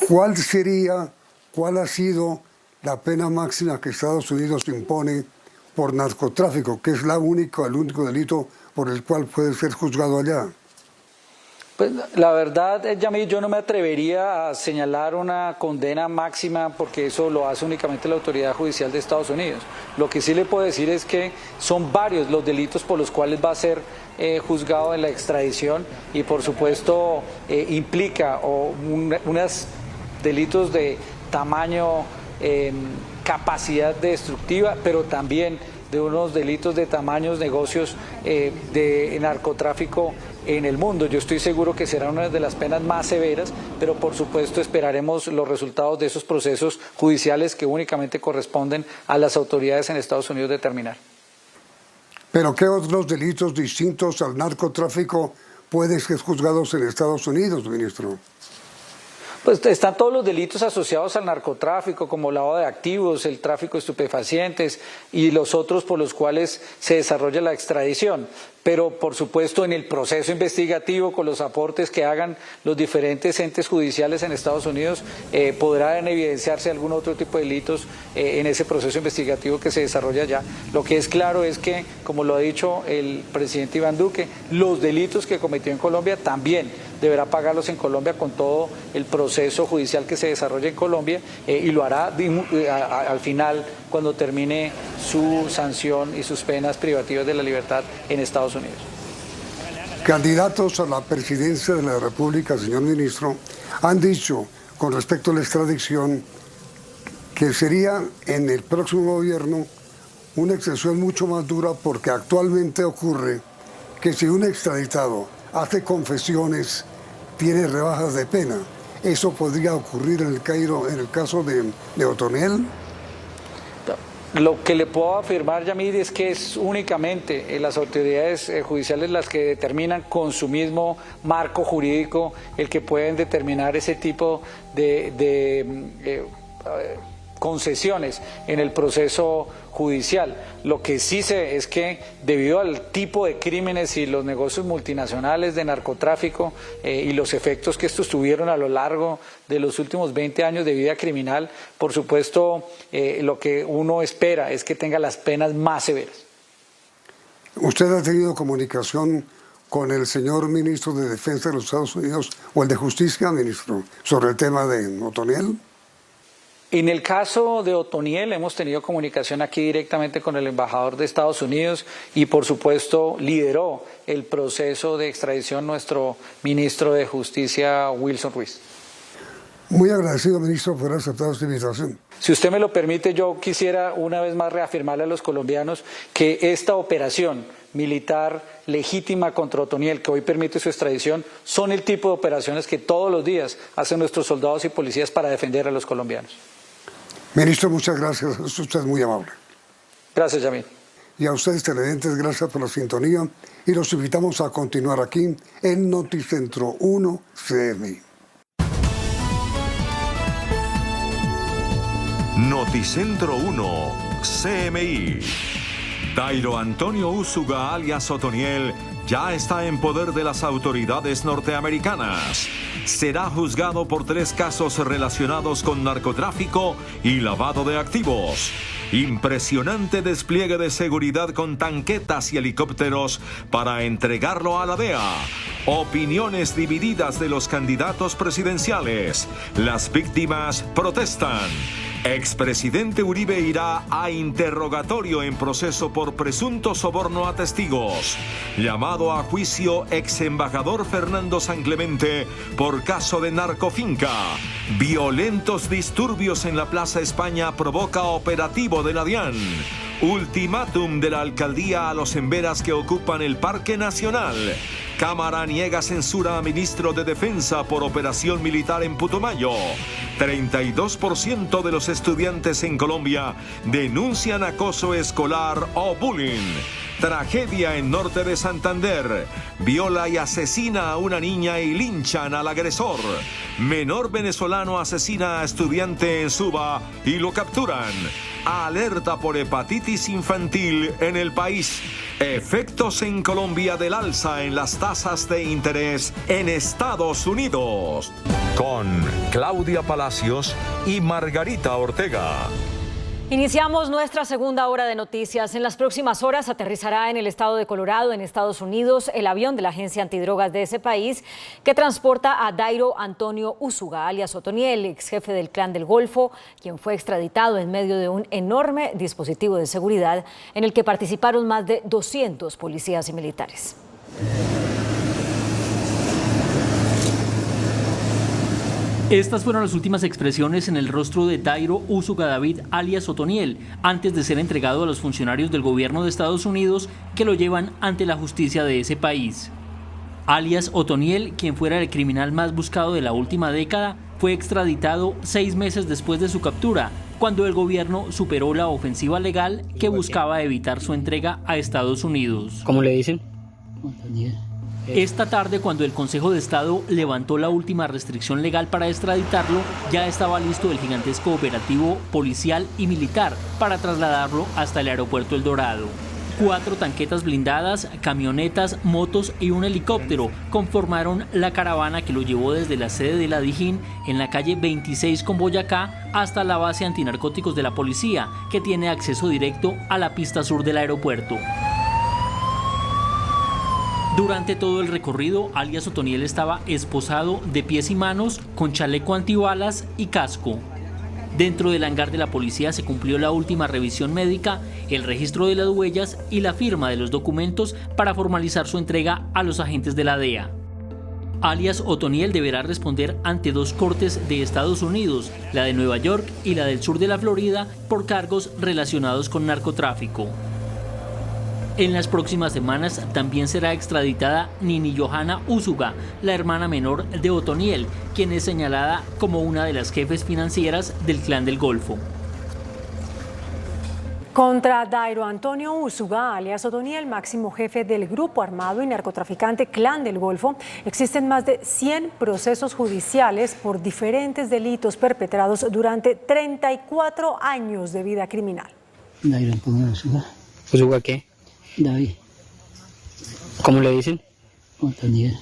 ¿Cuál ha sido la pena máxima que Estados Unidos impone por narcotráfico, que es el único delito por el cual puede ser juzgado allá? Pues la verdad, Yamil, yo no me atrevería a señalar una condena máxima porque eso lo hace únicamente la autoridad judicial de Estados Unidos. Lo que sí le puedo decir es que son varios los delitos por los cuales va a ser juzgado en la extradición y por supuesto implica unos delitos de tamaño, capacidad destructiva, pero también de unos delitos de tamaños, negocios de narcotráfico en el mundo. Yo estoy seguro que será una de las penas más severas, pero por supuesto esperaremos los resultados de esos procesos judiciales que únicamente corresponden a las autoridades en Estados Unidos determinar. ¿Pero qué otros delitos distintos al narcotráfico pueden ser juzgados en Estados Unidos, ministro? Pues están todos los delitos asociados al narcotráfico, como lavado de activos, el tráfico de estupefacientes y los otros por los cuales se desarrolla la extradición. Pero, por supuesto, en el proceso investigativo, con los aportes que hagan los diferentes entes judiciales en Estados Unidos, podrán evidenciarse algún otro tipo de delitos en ese proceso investigativo que se desarrolla allá. Lo que es claro es que, como lo ha dicho el presidente Iván Duque, los delitos que cometió en Colombia también deberá pagarlos en Colombia con todo el proceso judicial que se desarrolla en Colombia y lo hará al final cuando termine su sanción y sus penas privativas de la libertad en Estados Unidos. Candidatos a la presidencia de la República, señor ministro, han dicho con respecto a la extradición que sería en el próximo gobierno una excepción mucho más dura, porque actualmente ocurre que si un extraditado hace confesiones, tiene rebajas de pena. ¿Eso podría ocurrir en el caso de Otoniel? Lo que le puedo afirmar, Yamid, es que es únicamente las autoridades judiciales las que determinan con su mismo marco jurídico el que pueden determinar ese tipo de concesiones en el proceso judicial. Lo que sí sé es que debido al tipo de crímenes y los negocios multinacionales de narcotráfico y los efectos que estos tuvieron a lo largo de los últimos 20 años de vida criminal, por supuesto lo que uno espera es que tenga las penas más severas. ¿Usted ha tenido comunicación con el señor ministro de Defensa de los Estados Unidos o el de Justicia, ministro, sobre el tema de Otoniel? En el caso de Otoniel hemos tenido comunicación aquí directamente con el embajador de Estados Unidos y por supuesto lideró el proceso de extradición nuestro ministro de Justicia, Wilson Ruiz. Muy agradecido, ministro, por haber aceptado esta invitación. Si usted me lo permite, yo quisiera una vez más reafirmarle a los colombianos que esta operación militar legítima contra Otoniel, que hoy permite su extradición, son el tipo de operaciones que todos los días hacen nuestros soldados y policías para defender a los colombianos. Ministro, muchas gracias. Es usted muy amable. Gracias, Yamil. Y a ustedes, televidentes, gracias por la sintonía. Y los invitamos a continuar aquí en Noticentro 1 CMI. Noticentro 1 CMI. Dairo Antonio Úsuga, alias Otoniel, ya está en poder de las autoridades norteamericanas. Será juzgado por 3 casos relacionados con narcotráfico y lavado de activos. Impresionante despliegue de seguridad con tanquetas y helicópteros para entregarlo a la DEA. Opiniones divididas de los candidatos presidenciales. Las víctimas protestan. Expresidente Uribe irá a interrogatorio en proceso por presunto soborno a testigos. Llamado a juicio ex embajador Fernando San Clemente por caso de narcofinca. Violentos disturbios en la Plaza España provoca operativo de la DIAN. Ultimátum de la alcaldía a los emberas que ocupan el Parque Nacional. Cámara niega censura a ministro de Defensa por operación militar en Putumayo. 32% de los estudiantes en Colombia denuncian acoso escolar o bullying. Tragedia en norte de Santander. Viola y asesina a una niña y linchan al agresor. Menor venezolano asesina a estudiante en Suba y lo capturan. Alerta por hepatitis infantil en el país. Efectos en Colombia del alza en las tasas de interés en Estados Unidos. Con Claudia Palacios y Margarita Ortega. Iniciamos nuestra segunda hora de noticias. En las próximas horas aterrizará en el estado de Colorado, en Estados Unidos, el avión de la agencia antidrogas de ese país que transporta a Dairo Antonio Úsuga, alias Otoniel, ex jefe del Clan del Golfo, quien fue extraditado en medio de un enorme dispositivo de seguridad en el que participaron más de 200 policías y militares. Estas fueron las últimas expresiones en el rostro de Dairo Usuga David, alias Otoniel, antes de ser entregado a los funcionarios del gobierno de Estados Unidos que lo llevan ante la justicia de ese país. Alias Otoniel, quien fuera el criminal más buscado de la última década, fue extraditado 6 meses después de su captura, cuando el gobierno superó la ofensiva legal que buscaba evitar su entrega a Estados Unidos. ¿Cómo le dicen? Esta tarde, cuando el Consejo de Estado levantó la última restricción legal para extraditarlo, ya estaba listo el gigantesco operativo policial y militar para trasladarlo hasta el aeropuerto El Dorado. 4 tanquetas blindadas, camionetas, motos y un helicóptero conformaron la caravana que lo llevó desde la sede de la Dijín en la calle 26 con Boyacá hasta la base antinarcóticos de la policía, que tiene acceso directo a la pista sur del aeropuerto. Durante todo el recorrido, alias Otoniel estaba esposado de pies y manos, con chaleco antibalas y casco. Dentro del hangar de la policía se cumplió la última revisión médica, el registro de las huellas y la firma de los documentos para formalizar su entrega a los agentes de la DEA. Alias Otoniel deberá responder ante 2 cortes de Estados Unidos, la de Nueva York y la del sur de la Florida, por cargos relacionados con narcotráfico. En las próximas semanas también será extraditada Nini Johanna Usuga, la hermana menor de Otoniel, quien es señalada como una de las jefes financieras del Clan del Golfo. Contra Dairo Antonio Usuga, alias Otoniel, máximo jefe del grupo armado y narcotraficante Clan del Golfo, existen más de 100 procesos judiciales por diferentes delitos perpetrados durante 34 años de vida criminal. Dairo Antonio Usuga. ¿Usuga qué? David. ¿Cómo le dicen? Otoniel.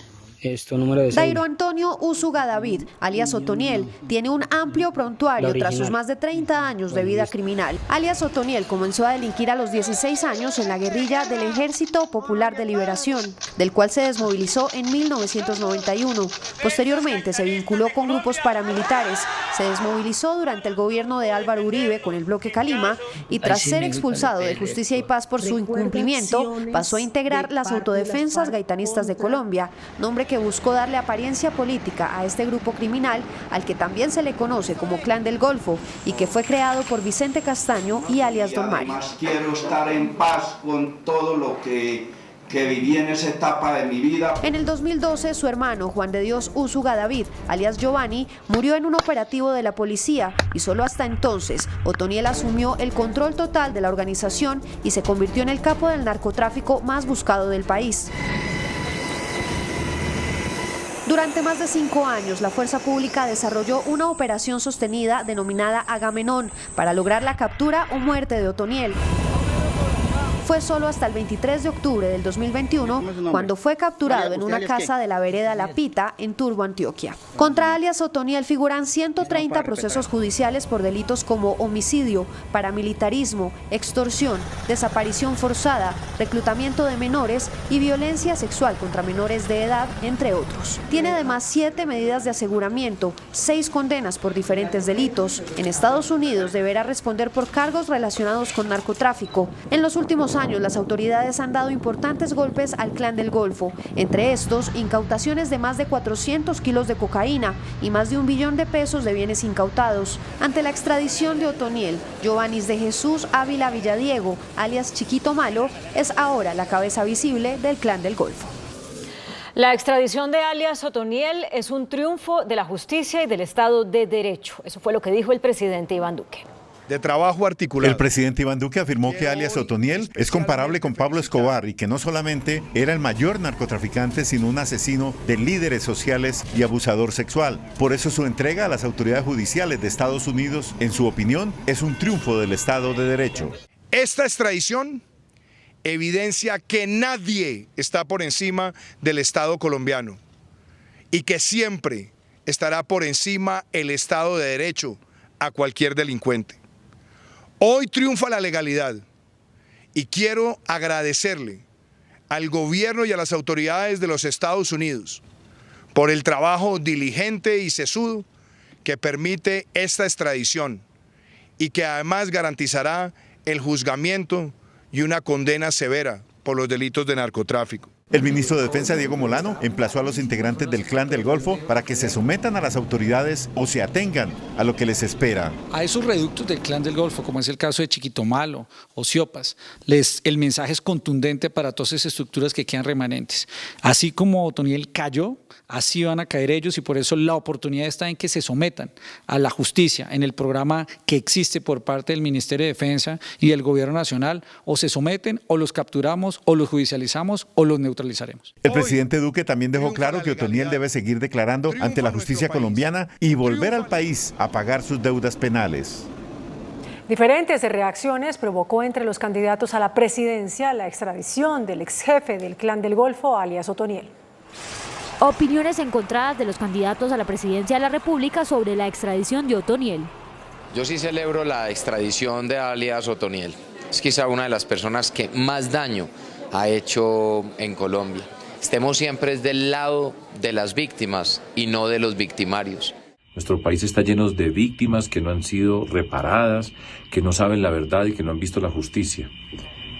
Dairo Antonio Usuga David, alias Otoniel, tiene un amplio prontuario tras sus más de 30 años de vida criminal. Alias Otoniel comenzó a delinquir a los 16 años en la guerrilla del Ejército Popular de Liberación, del cual se desmovilizó en 1991. Posteriormente se vinculó con grupos paramilitares, se desmovilizó durante el gobierno de Álvaro Uribe con el bloque Calima y tras ser expulsado de Justicia y Paz por su incumplimiento, pasó a integrar las Autodefensas Gaitanistas de Colombia, nombre que buscó darle apariencia política a este grupo criminal, al que también se le conoce como Clan del Golfo y que fue creado por Vicente Castaño y alias Don Mario. Además quiero estar en paz con todo lo que viví en esa etapa de mi vida. En el 2012, su hermano Juan de Dios Usuga David, alias Giovanni, murió en un operativo de la policía y solo hasta entonces Otoniel asumió el control total de la organización y se convirtió en el capo del narcotráfico más buscado del país. Durante más de 5 años, la fuerza pública desarrolló una operación sostenida denominada Agamenón para lograr la captura o muerte de Otoniel. Fue solo hasta el 23 de octubre del 2021 cuando fue capturado en una casa de la vereda La Pita, en Turbo, Antioquia. Contra alias Otoniel figuran 130 procesos judiciales por delitos como homicidio, paramilitarismo, extorsión, desaparición forzada, reclutamiento de menores y violencia sexual contra menores de edad, entre otros. Tiene además 7 medidas de aseguramiento, 6 condenas por diferentes delitos. En Estados Unidos deberá responder por cargos relacionados con narcotráfico. En los últimos años, las autoridades han dado importantes golpes al Clan del Golfo, entre estos incautaciones de más de 400 kilos de cocaína y más de $1 billón de bienes incautados. Ante la extradición de Otoniel, Giovanni de Jesús Ávila Villadiego, alias Chiquito Malo, es ahora la cabeza visible del Clan del Golfo. La extradición de alias Otoniel es un triunfo de la justicia y del Estado de Derecho. Eso fue lo que dijo el presidente Iván Duque. De trabajo articulado. El presidente Iván Duque afirmó que alias Otoniel es comparable con Pablo Escobar y que no solamente era el mayor narcotraficante, sino un asesino de líderes sociales y abusador sexual. Por eso su entrega a las autoridades judiciales de Estados Unidos, en su opinión, es un triunfo del Estado de Derecho. Esta extradición evidencia que nadie está por encima del Estado colombiano y que siempre estará por encima el Estado de Derecho a cualquier delincuente. Hoy triunfa la legalidad y quiero agradecerle al gobierno y a las autoridades de los Estados Unidos por el trabajo diligente y sesudo que permite esta extradición y que además garantizará el juzgamiento y una condena severa por los delitos de narcotráfico. El ministro de Defensa, Diego Molano, emplazó a los integrantes del Clan del Golfo para que se sometan a las autoridades o se atengan a lo que les espera. A esos reductos del Clan del Golfo, como es el caso de Chiquitomalo o Siopas, el mensaje es contundente para todas esas estructuras que quedan remanentes. Así como Otoniel cayó, así van a caer ellos, y por eso la oportunidad está en que se sometan a la justicia en el programa que existe por parte del Ministerio de Defensa y del Gobierno Nacional. O se someten, o los capturamos, o los judicializamos, o los neutralizamos. El presidente Duque también dejó claro que Otoniel debe seguir declarando ante la justicia colombiana y volver al país a pagar sus deudas penales. Diferentes reacciones provocó entre los candidatos a la presidencia la extradición del ex jefe del Clan del Golfo, alias Otoniel. Opiniones encontradas de los candidatos a la presidencia de la República sobre la extradición de Otoniel. Yo sí celebro la extradición de alias Otoniel. Es quizá una de las personas que más daño ha hecho en Colombia. Estemos siempre del lado de las víctimas y no de los victimarios. Nuestro país está lleno de víctimas que no han sido reparadas, que no saben la verdad y que no han visto la justicia.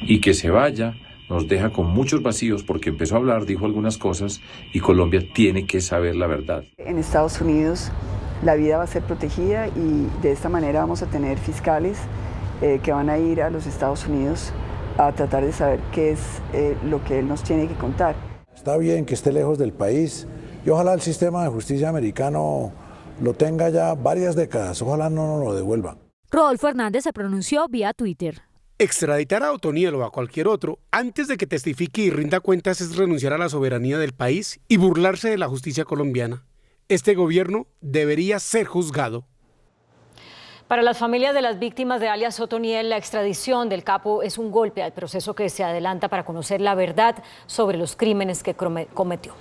Y que se vaya nos deja con muchos vacíos porque empezó a hablar, dijo algunas cosas y Colombia tiene que saber la verdad. En Estados Unidos la vida va a ser protegida y de esta manera vamos a tener fiscales que van a ir a los Estados Unidos a tratar de saber qué es lo que él nos tiene que contar. Está bien que esté lejos del país y ojalá el sistema de justicia americano lo tenga ya varias décadas, ojalá no nos lo devuelva. Rodolfo Hernández se pronunció vía Twitter. Extraditar a Otoniel o a cualquier otro antes de que testifique y rinda cuentas es renunciar a la soberanía del país y burlarse de la justicia colombiana. Este gobierno debería ser juzgado. Para las familias de las víctimas de alias Otoniel, la extradición del capo es un golpe al proceso que se adelanta para conocer la verdad sobre los crímenes que cometió.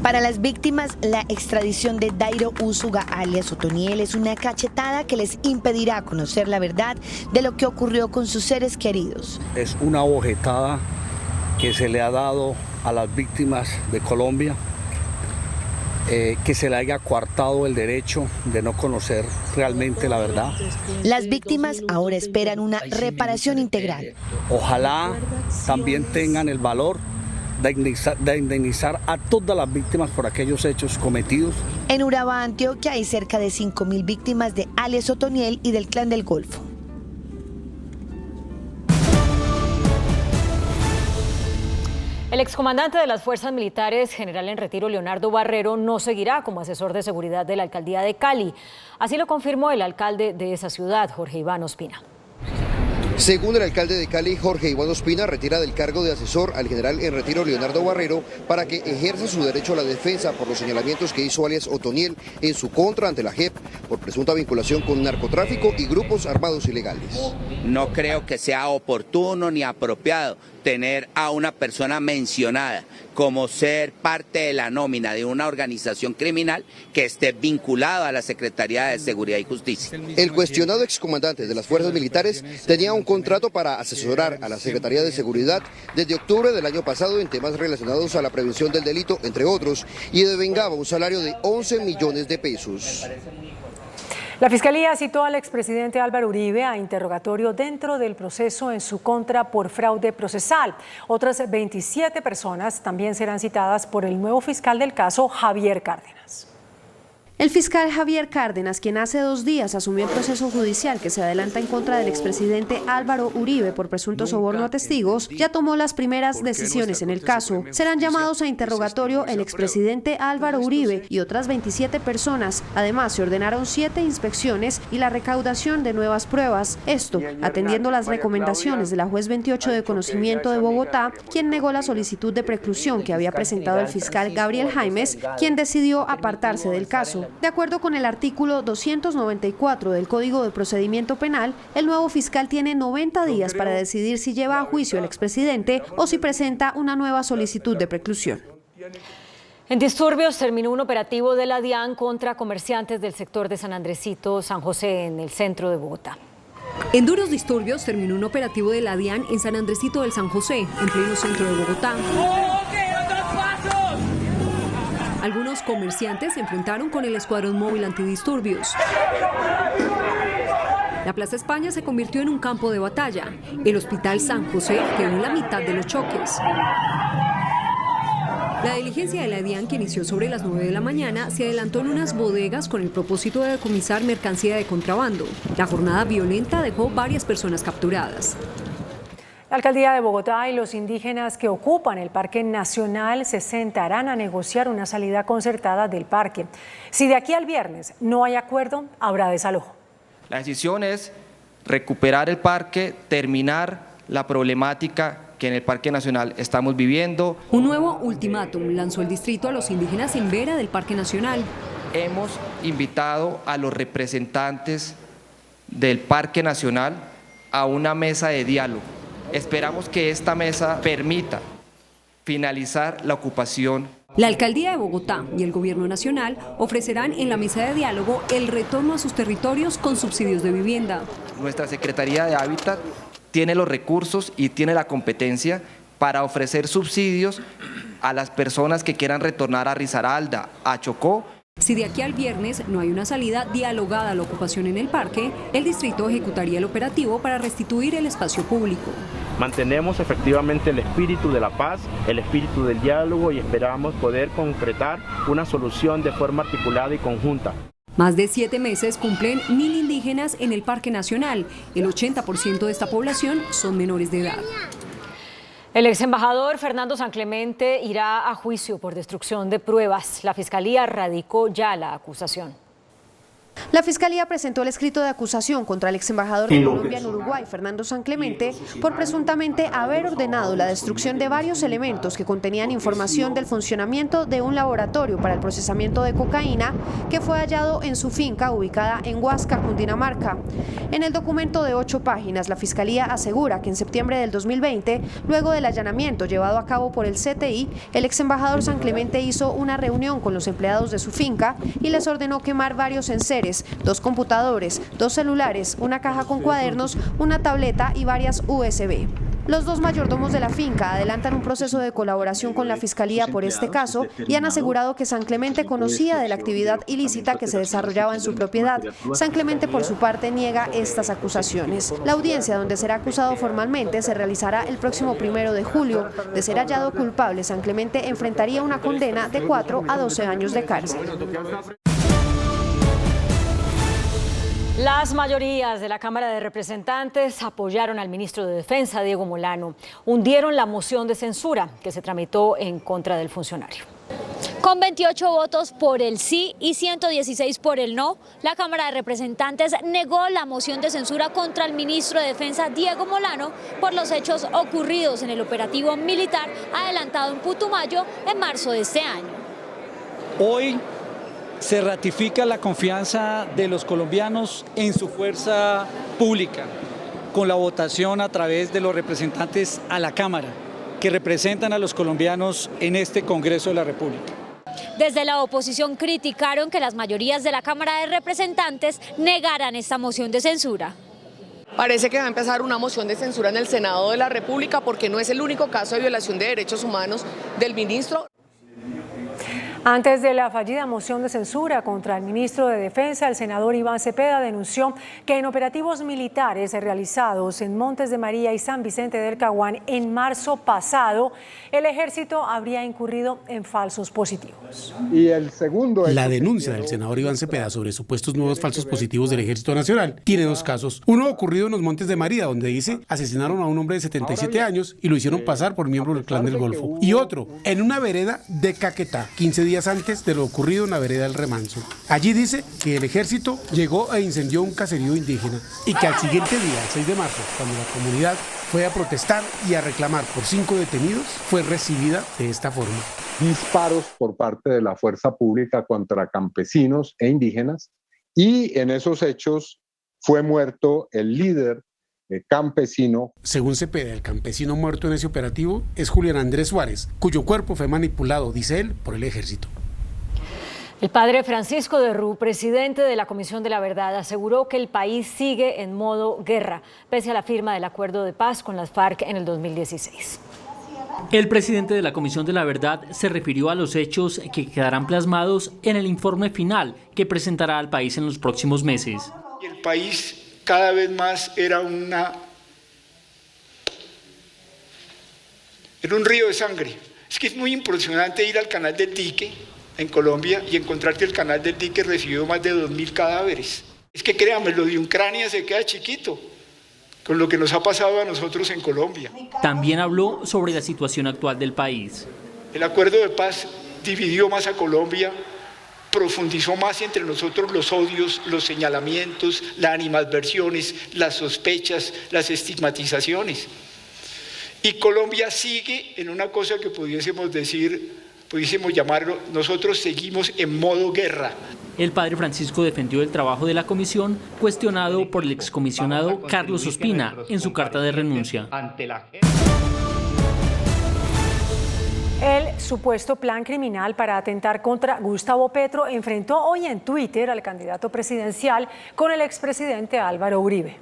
Para las víctimas, la extradición de Dairo Úsuga alias Otoniel es una cachetada que les impedirá conocer la verdad de lo que ocurrió con sus seres queridos. Es una bojetada que se le ha dado a las víctimas de Colombia, que se le haya coartado el derecho de no conocer realmente la verdad. Las víctimas ahora esperan una reparación integral. Ojalá también tengan el valor de indemnizar a todas las víctimas por aquellos hechos cometidos. En Urabá, Antioquia, hay cerca de 5.000 víctimas de alias Otoniel y del Clan del Golfo. El excomandante de las fuerzas militares, general en retiro Leonardo Barrero, no seguirá como asesor de seguridad de la alcaldía de Cali. Así lo confirmó el alcalde de esa ciudad, Jorge Iván Ospina. Según el alcalde de Cali, Jorge Iván Ospina, retira del cargo de asesor al general en retiro Leonardo Barrero para que ejerza su derecho a la defensa por los señalamientos que hizo alias Otoniel en su contra ante la JEP por presunta vinculación con narcotráfico y grupos armados ilegales. No creo que sea oportuno ni apropiado tener a una persona mencionada como ser parte de la nómina de una organización criminal que esté vinculada a la Secretaría de Seguridad y Justicia. El cuestionado excomandante de las fuerzas militares tenía un contrato para asesorar a la Secretaría de Seguridad desde octubre del año pasado en temas relacionados a la prevención del delito, entre otros, y devengaba un salario de 11 millones de pesos. La Fiscalía citó al expresidente Álvaro Uribe a interrogatorio dentro del proceso en su contra por fraude procesal. Otras 27 personas también serán citadas por el nuevo fiscal del caso, Javier Cárdenas. El fiscal Javier Cárdenas, quien hace 2 días asumió el proceso judicial que se adelanta en contra del expresidente Álvaro Uribe por presunto soborno a testigos, ya tomó las primeras decisiones en el caso. Serán llamados a interrogatorio el expresidente Álvaro Uribe y otras 27 personas. Además, se ordenaron 7 inspecciones y la recaudación de nuevas pruebas. Esto, atendiendo las recomendaciones de la juez 28 de conocimiento de Bogotá, quien negó la solicitud de preclusión que había presentado el fiscal Gabriel Jaimes, quien decidió apartarse del caso. De acuerdo con el artículo 294 del Código de Procedimiento Penal, el nuevo fiscal tiene 90 días para decidir si lleva a juicio al expresidente o si presenta una nueva solicitud de preclusión. En disturbios terminó un operativo de la DIAN contra comerciantes del sector de San Andresito, San José, en el centro de Bogotá. En duros disturbios terminó un operativo de la DIAN en San Andresito del San José, en pleno centro de Bogotá. Algunos comerciantes se enfrentaron con el escuadrón móvil antidisturbios. La Plaza España se convirtió en un campo de batalla. El Hospital San José quedó en la mitad de los choques. La diligencia de la DIAN, que inició sobre las 9 de la mañana, se adelantó en unas bodegas con el propósito de decomisar mercancía de contrabando. La jornada violenta dejó varias personas capturadas. La Alcaldía de Bogotá y los indígenas que ocupan el Parque Nacional se sentarán a negociar una salida concertada del parque. Si de aquí al viernes no hay acuerdo, habrá desalojo. La decisión es recuperar el parque, terminar la problemática que en el Parque Nacional estamos viviendo. Un nuevo ultimátum lanzó el distrito a los indígenas en vera del Parque Nacional. Hemos invitado a los representantes del Parque Nacional a una mesa de diálogo. Esperamos que esta mesa permita finalizar la ocupación. La Alcaldía de Bogotá y el Gobierno Nacional ofrecerán en la mesa de diálogo el retorno a sus territorios con subsidios de vivienda. Nuestra Secretaría de Hábitat tiene los recursos y tiene la competencia para ofrecer subsidios a las personas que quieran retornar a Risaralda, a Chocó. Si de aquí al viernes no hay una salida dialogada a la ocupación en el parque, el distrito ejecutaría el operativo para restituir el espacio público. Mantenemos efectivamente el espíritu de la paz, el espíritu del diálogo y esperamos poder concretar una solución de forma articulada y conjunta. Más de 7 meses cumplen 1.000 indígenas en el Parque Nacional. El 80% de esta población son menores de edad. El ex embajador Fernando San Clemente irá a juicio por destrucción de pruebas. La Fiscalía radicó ya la acusación. La Fiscalía presentó el escrito de acusación contra el ex embajador de Colombia en Uruguay, Fernando San Clemente, por presuntamente haber ordenado la destrucción de varios elementos que contenían información del funcionamiento de un laboratorio para el procesamiento de cocaína que fue hallado en su finca ubicada en Huasca, Cundinamarca. En el documento de 8 páginas, la Fiscalía asegura que en septiembre del 2020, luego del allanamiento llevado a cabo por el CTI, el ex embajador San Clemente hizo una reunión con los empleados de su finca y les ordenó quemar varios enseres, 2 computadores, 2 celulares, una caja con cuadernos, una tableta y varias USB. Los 2 mayordomos de la finca adelantan un proceso de colaboración con la Fiscalía por este caso y han asegurado que San Clemente conocía de la actividad ilícita que se desarrollaba en su propiedad. San Clemente, por su parte, niega estas acusaciones. La audiencia donde será acusado formalmente se realizará el próximo 1 de julio. De ser hallado culpable, San Clemente enfrentaría una condena de 4 a 12 años de cárcel. Las mayorías de la Cámara de Representantes apoyaron al ministro de Defensa, Diego Molano. Hundieron la moción de censura que se tramitó en contra del funcionario. Con 28 votos por el sí y 116 por el no, la Cámara de Representantes negó la moción de censura contra el ministro de Defensa, Diego Molano, por los hechos ocurridos en el operativo militar adelantado en Putumayo en marzo de este año. Hoy se ratifica la confianza de los colombianos en su fuerza pública, con la votación a través de los representantes a la Cámara, que representan a los colombianos en este Congreso de la República. Desde la oposición criticaron que las mayorías de la Cámara de Representantes negaran esta moción de censura. Parece que va a empezar una moción de censura en el Senado de la República porque no es el único caso de violación de derechos humanos del ministro. Antes de la fallida moción de censura contra el ministro de Defensa, el senador Iván Cepeda denunció que en operativos militares realizados en Montes de María y San Vicente del Caguán en marzo pasado, el ejército habría incurrido en falsos positivos. Y el segundo... La denuncia del senador Iván Cepeda sobre supuestos nuevos falsos positivos del Ejército Nacional tiene 2 casos. Uno ocurrido en los Montes de María, donde dice asesinaron a un hombre de 77 años y lo hicieron pasar por miembro del Clan del Golfo. Y otro, en una vereda de Caquetá, 15 días antes de lo ocurrido en la vereda del Remanso. Allí dice que el ejército llegó e incendió un caserío indígena y que al siguiente día, el 6 de marzo, cuando la comunidad fue a protestar y a reclamar por 5 detenidos, fue recibida de esta forma. Disparos por parte de la fuerza pública contra campesinos e indígenas, y en esos hechos fue muerto el líder campesino. Según Cepeda, el campesino muerto en ese operativo es Julián Andrés Suárez, cuyo cuerpo fue manipulado, dice él, por el ejército. El padre Francisco de Rú, presidente de la Comisión de la Verdad, aseguró que el país sigue en modo guerra, pese a la firma del acuerdo de paz con las FARC en el 2016. El presidente de la Comisión de la Verdad se refirió a los hechos que quedarán plasmados en el informe final que presentará al país en los próximos meses. El país cada vez más era un río de sangre. Es que es muy impresionante ir al canal del Dique en Colombia y encontrar que el canal del Dique recibió más de 2.000 cadáveres. Es que créanme, lo de Ucrania se queda chiquito con lo que nos ha pasado a nosotros en Colombia. También habló sobre la situación actual del país. El acuerdo de paz dividió más a Colombia, profundizó más entre nosotros los odios, los señalamientos, las animadversiones, las sospechas, las estigmatizaciones. Y Colombia sigue en una cosa que pudiésemos llamarlo, nosotros seguimos en modo guerra. El padre Francisco defendió el trabajo de la comisión, cuestionado por el excomisionado Carlos Ospina en su carta de renuncia. El supuesto plan criminal para atentar contra Gustavo Petro enfrentó hoy en Twitter al candidato presidencial con el expresidente Álvaro Uribe.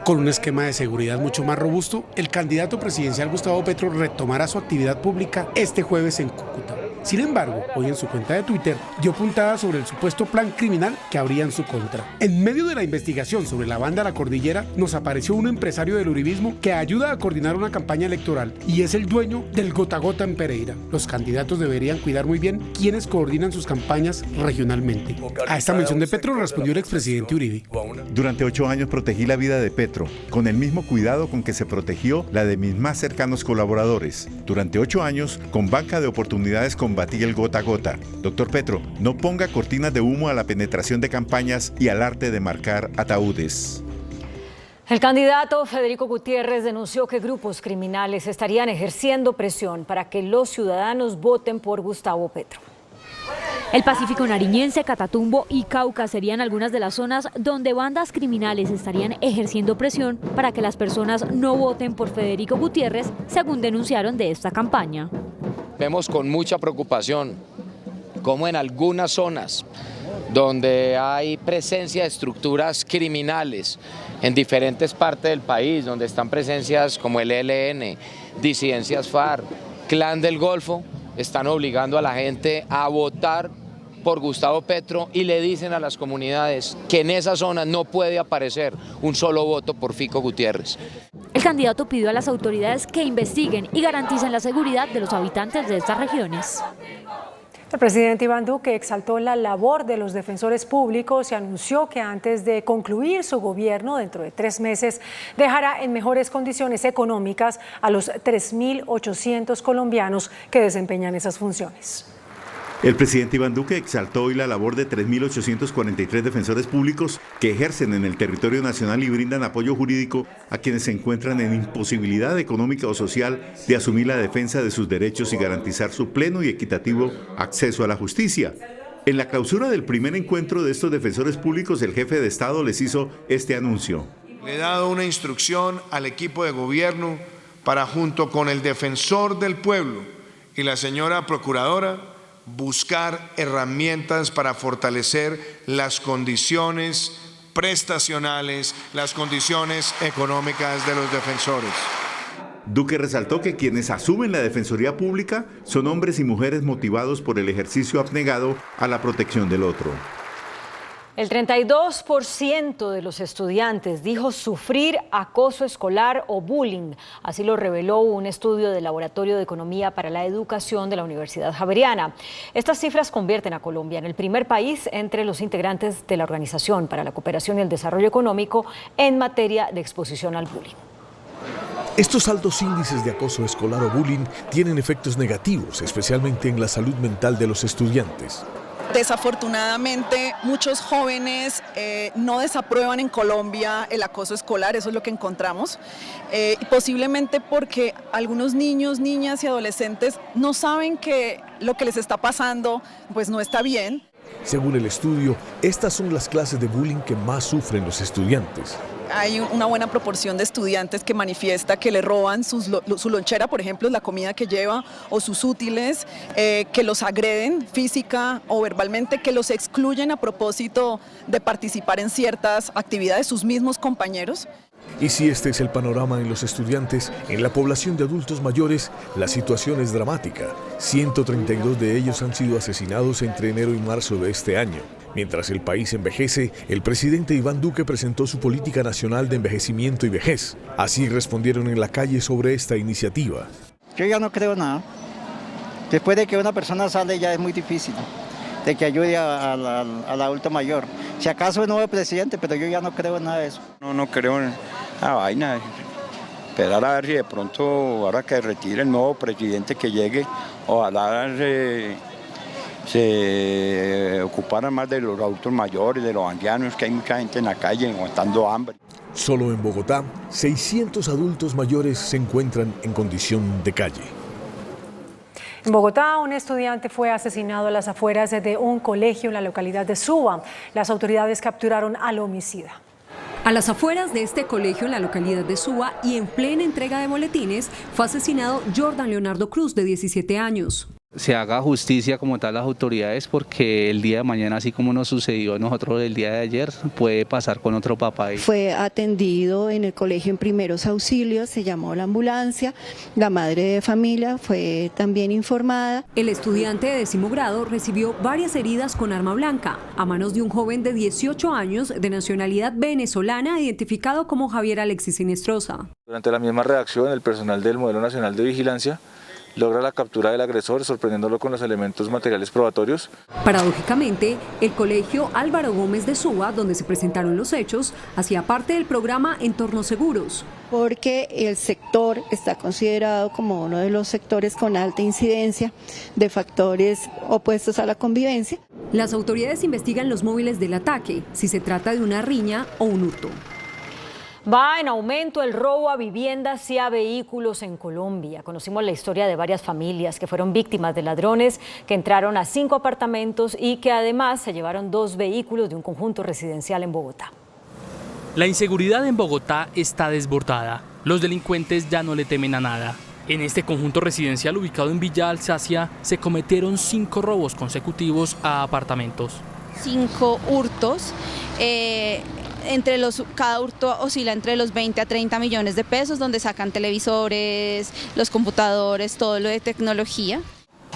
Con un esquema de seguridad mucho más robusto, el candidato presidencial Gustavo Petro retomará su actividad pública este jueves en Cúcuta. Sin embargo, hoy en su cuenta de Twitter dio puntada sobre el supuesto plan criminal que habría en su contra. En medio de la investigación sobre la banda La Cordillera, nos apareció un empresario del uribismo que ayuda a coordinar una campaña electoral y es el dueño del Gota Gota en Pereira. Los candidatos deberían cuidar muy bien quiénes coordinan sus campañas regionalmente. A esta mención de Petro respondió el expresidente Uribe. Durante 8 años protegí la vida de Petro, con el mismo cuidado con que se protegió la de mis más cercanos colaboradores. Durante 8 años, con banca de oportunidades combatí el gota a gota. Doctor Petro, no ponga cortinas de humo a la penetración de campañas y al arte de marcar ataúdes. El candidato Federico Gutiérrez denunció que grupos criminales estarían ejerciendo presión para que los ciudadanos voten por Gustavo Petro. El Pacífico Nariñense, Catatumbo y Cauca serían algunas de las zonas donde bandas criminales estarían ejerciendo presión para que las personas no voten por Federico Gutiérrez, según denunciaron de esta campaña. Vemos con mucha preocupación cómo en algunas zonas donde hay presencia de estructuras criminales en diferentes partes del país, donde están presencias como el ELN, disidencias FARC, Clan del Golfo, están obligando a la gente a votar por Gustavo Petro y le dicen a las comunidades que en esa zona no puede aparecer un solo voto por Fico Gutiérrez. El candidato pidió a las autoridades que investiguen y garanticen la seguridad de los habitantes de estas regiones. El presidente Iván Duque exaltó la labor de los defensores públicos y anunció que antes de concluir su gobierno, dentro de 3 meses, dejará en mejores condiciones económicas a los 3.800 colombianos que desempeñan esas funciones. El presidente Iván Duque exaltó hoy la labor de 3.843 defensores públicos que ejercen en el territorio nacional y brindan apoyo jurídico a quienes se encuentran en imposibilidad económica o social de asumir la defensa de sus derechos y garantizar su pleno y equitativo acceso a la justicia. En la clausura del primer encuentro de estos defensores públicos, el jefe de Estado les hizo este anuncio. Le he dado una instrucción al equipo de gobierno para, junto con el defensor del pueblo y la señora procuradora, buscar herramientas para fortalecer las condiciones prestacionales, las condiciones económicas de los defensores. Duque resaltó que quienes asumen la defensoría pública son hombres y mujeres motivados por el ejercicio abnegado a la protección del otro. El 32% de los estudiantes dijo sufrir acoso escolar o bullying. Así lo reveló un estudio del Laboratorio de Economía para la Educación de la Universidad Javeriana. Estas cifras convierten a Colombia en el primer país entre los integrantes de la Organización para la Cooperación y el Desarrollo Económico en materia de exposición al bullying. Estos altos índices de acoso escolar o bullying tienen efectos negativos, especialmente en la salud mental de los estudiantes. Desafortunadamente, muchos jóvenes no desaprueban en Colombia el acoso escolar, eso es lo que encontramos, posiblemente porque algunos niños, niñas y adolescentes no saben que lo que les está pasando pues no está bien. Según el estudio, estas son las clases de bullying que más sufren los estudiantes. Hay una buena proporción de estudiantes que manifiesta que le roban su lonchera, por ejemplo, la comida que lleva, o sus útiles, que los agreden física o verbalmente, que los excluyen a propósito de participar en ciertas actividades, sus mismos compañeros. Y si este es el panorama en los estudiantes, en la población de adultos mayores, la situación es dramática. 132 de ellos han sido asesinados entre enero y marzo de este año. Mientras el país envejece, el presidente Iván Duque presentó su política nacional de envejecimiento y vejez. Así respondieron en la calle sobre esta iniciativa. Yo ya no creo nada. Después de que una persona sale ya es muy difícil de que ayude al adulto mayor. Si acaso es nuevo presidente, pero yo ya no creo en nada de eso. No creo en la vaina. Esperar a ver si de pronto, ahora que retire el nuevo presidente que llegue, ojalá se ocuparan más de los adultos mayores, de los ancianos, que hay mucha gente en la calle aguantando hambre. Solo en Bogotá, 600 adultos mayores se encuentran en condición de calle. En Bogotá, un estudiante fue asesinado a las afueras de un colegio en la localidad de Suba. Las autoridades capturaron al homicida. A las afueras de este colegio en la localidad de Suba y en plena entrega de boletines, fue asesinado Jordan Leonardo Cruz, de 17 años. Se haga justicia como tal las autoridades, porque el día de mañana, así como nos sucedió a nosotros el día de ayer, puede pasar con otro papá. Fue atendido en el colegio en primeros auxilios, se llamó la ambulancia, la madre de familia fue también informada. El estudiante de 10º grado recibió varias heridas con arma blanca a manos de un joven de 18 años de nacionalidad venezolana identificado como Javier Alexis Sinestrosa. Durante la misma redacción, el personal del Modelo Nacional de Vigilancia logra la captura del agresor, sorprendiéndolo con los elementos materiales probatorios. Paradójicamente, el colegio Álvaro Gómez de Suba, donde se presentaron los hechos, hacía parte del programa Entornos Seguros. Porque el sector está considerado como uno de los sectores con alta incidencia de factores opuestos a la convivencia. Las autoridades investigan los móviles del ataque, si se trata de una riña o un hurto. Va en aumento el robo a viviendas y a vehículos en Colombia. Conocimos la historia de varias familias que fueron víctimas de ladrones que entraron a 5 apartamentos y que además se llevaron 2 vehículos de un conjunto residencial en Bogotá. La inseguridad en Bogotá está desbordada. Los delincuentes ya no le temen a nada. En este conjunto residencial ubicado en Villa Alsacia se cometieron 5 robos consecutivos a apartamentos. 5 hurtos. Cada hurto oscila entre los 20 a 30 millones de pesos, donde sacan televisores, los computadores, todo lo de tecnología.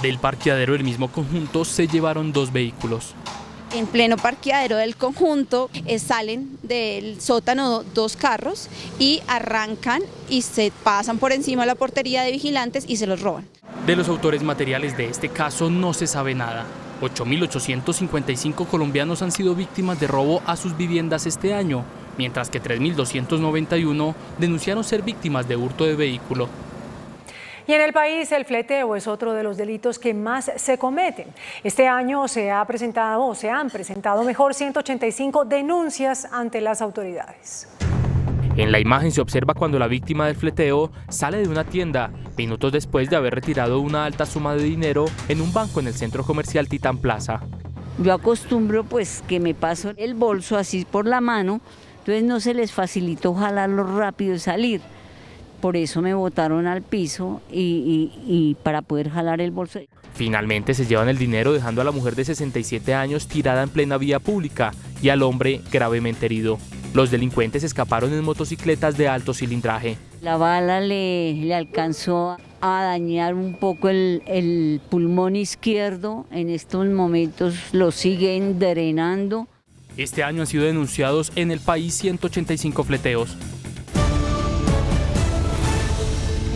Del parqueadero del mismo conjunto se llevaron 2 vehículos. En pleno parqueadero del conjunto salen del sótano 2 carros y arrancan y se pasan por encima de la portería de vigilantes y se los roban. De los autores materiales de este caso no se sabe nada. 8.855 colombianos han sido víctimas de robo a sus viviendas este año, mientras que 3.291 denunciaron ser víctimas de hurto de vehículo. Y en el país el fleteo es otro de los delitos que más se cometen. Este año se han presentado 185 denuncias ante las autoridades. En la imagen se observa cuando la víctima del fleteo sale de una tienda, minutos después de haber retirado una alta suma de dinero en un banco en el centro comercial Titán Plaza. Yo acostumbro pues que me paso el bolso así por la mano, entonces no se les facilitó jalarlo rápido y salir. Por eso me botaron al piso y para poder jalar el bolso. Finalmente se llevan el dinero, dejando a la mujer de 67 años tirada en plena vía pública y al hombre gravemente herido. Los delincuentes escaparon en motocicletas de alto cilindraje. La bala le alcanzó a dañar un poco el pulmón izquierdo. En estos momentos lo siguen drenando. Este año han sido denunciados en el país 185 fleteos.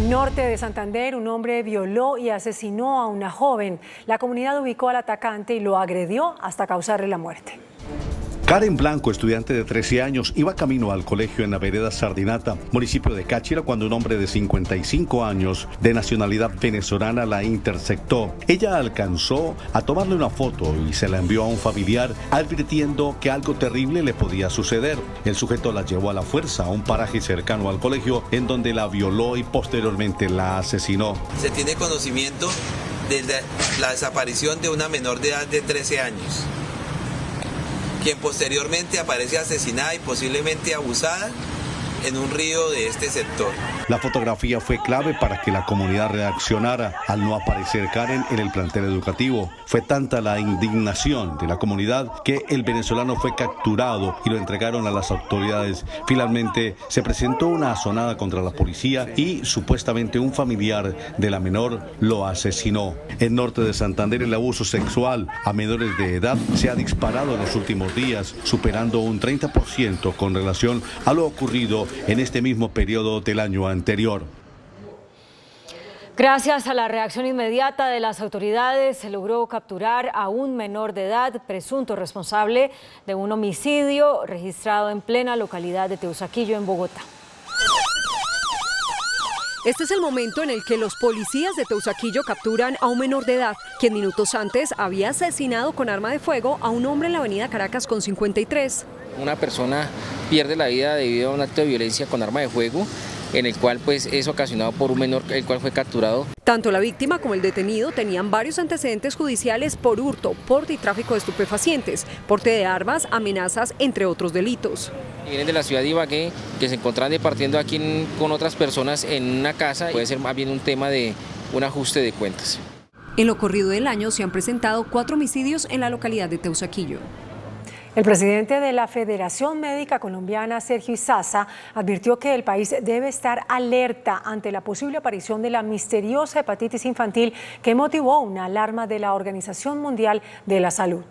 Norte de Santander, un hombre violó y asesinó a una joven. La comunidad ubicó al atacante y lo agredió hasta causarle la muerte. Karen Blanco, estudiante de 13 años, iba camino al colegio en la vereda Sardinata, municipio de Cáchira, cuando un hombre de 55 años, de nacionalidad venezolana, la interceptó. Ella alcanzó a tomarle una foto y se la envió a un familiar, advirtiendo que algo terrible le podía suceder. El sujeto la llevó a la fuerza a un paraje cercano al colegio, en donde la violó y posteriormente la asesinó. Se tiene conocimiento de la desaparición de una menor de edad de 13 años. Quien posteriormente aparece asesinada y posiblemente abusada en un río de este sector. La fotografía fue clave para que la comunidad reaccionara al no aparecer Karen en el plantel educativo. Fue tanta la indignación de la comunidad que el venezolano fue capturado y lo entregaron a las autoridades. Finalmente se presentó una asonada contra la policía y supuestamente un familiar de la menor lo asesinó. En norte de Santander, el abuso sexual a menores de edad se ha disparado en los últimos días, superando un 30% con relación a lo ocurrido en este mismo periodo del año anterior. Gracias a la reacción inmediata de las autoridades, se logró capturar a un menor de edad, presunto responsable de un homicidio registrado en plena localidad de Teusaquillo, en Bogotá. Este es el momento en el que los policías de Teusaquillo capturan a un menor de edad, quien minutos antes había asesinado con arma de fuego a un hombre en la avenida Caracas con 53. Una persona pierde la vida debido a un acto de violencia con arma de fuego, en el cual pues es ocasionado por un menor, el cual fue capturado. Tanto la víctima como el detenido tenían varios antecedentes judiciales por hurto, porte y tráfico de estupefacientes, porte de armas, amenazas, entre otros delitos. Vienen de la ciudad de Ibagué, que se encontraban departiendo aquí con otras personas en una casa. Puede ser más bien un tema de un ajuste de cuentas. En lo corrido del año se han presentado 4 homicidios en la localidad de Teusaquillo. El presidente de la Federación Médica Colombiana, Sergio Izaza, advirtió que el país debe estar alerta ante la posible aparición de la misteriosa hepatitis infantil que motivó una alarma de la Organización Mundial de la Salud.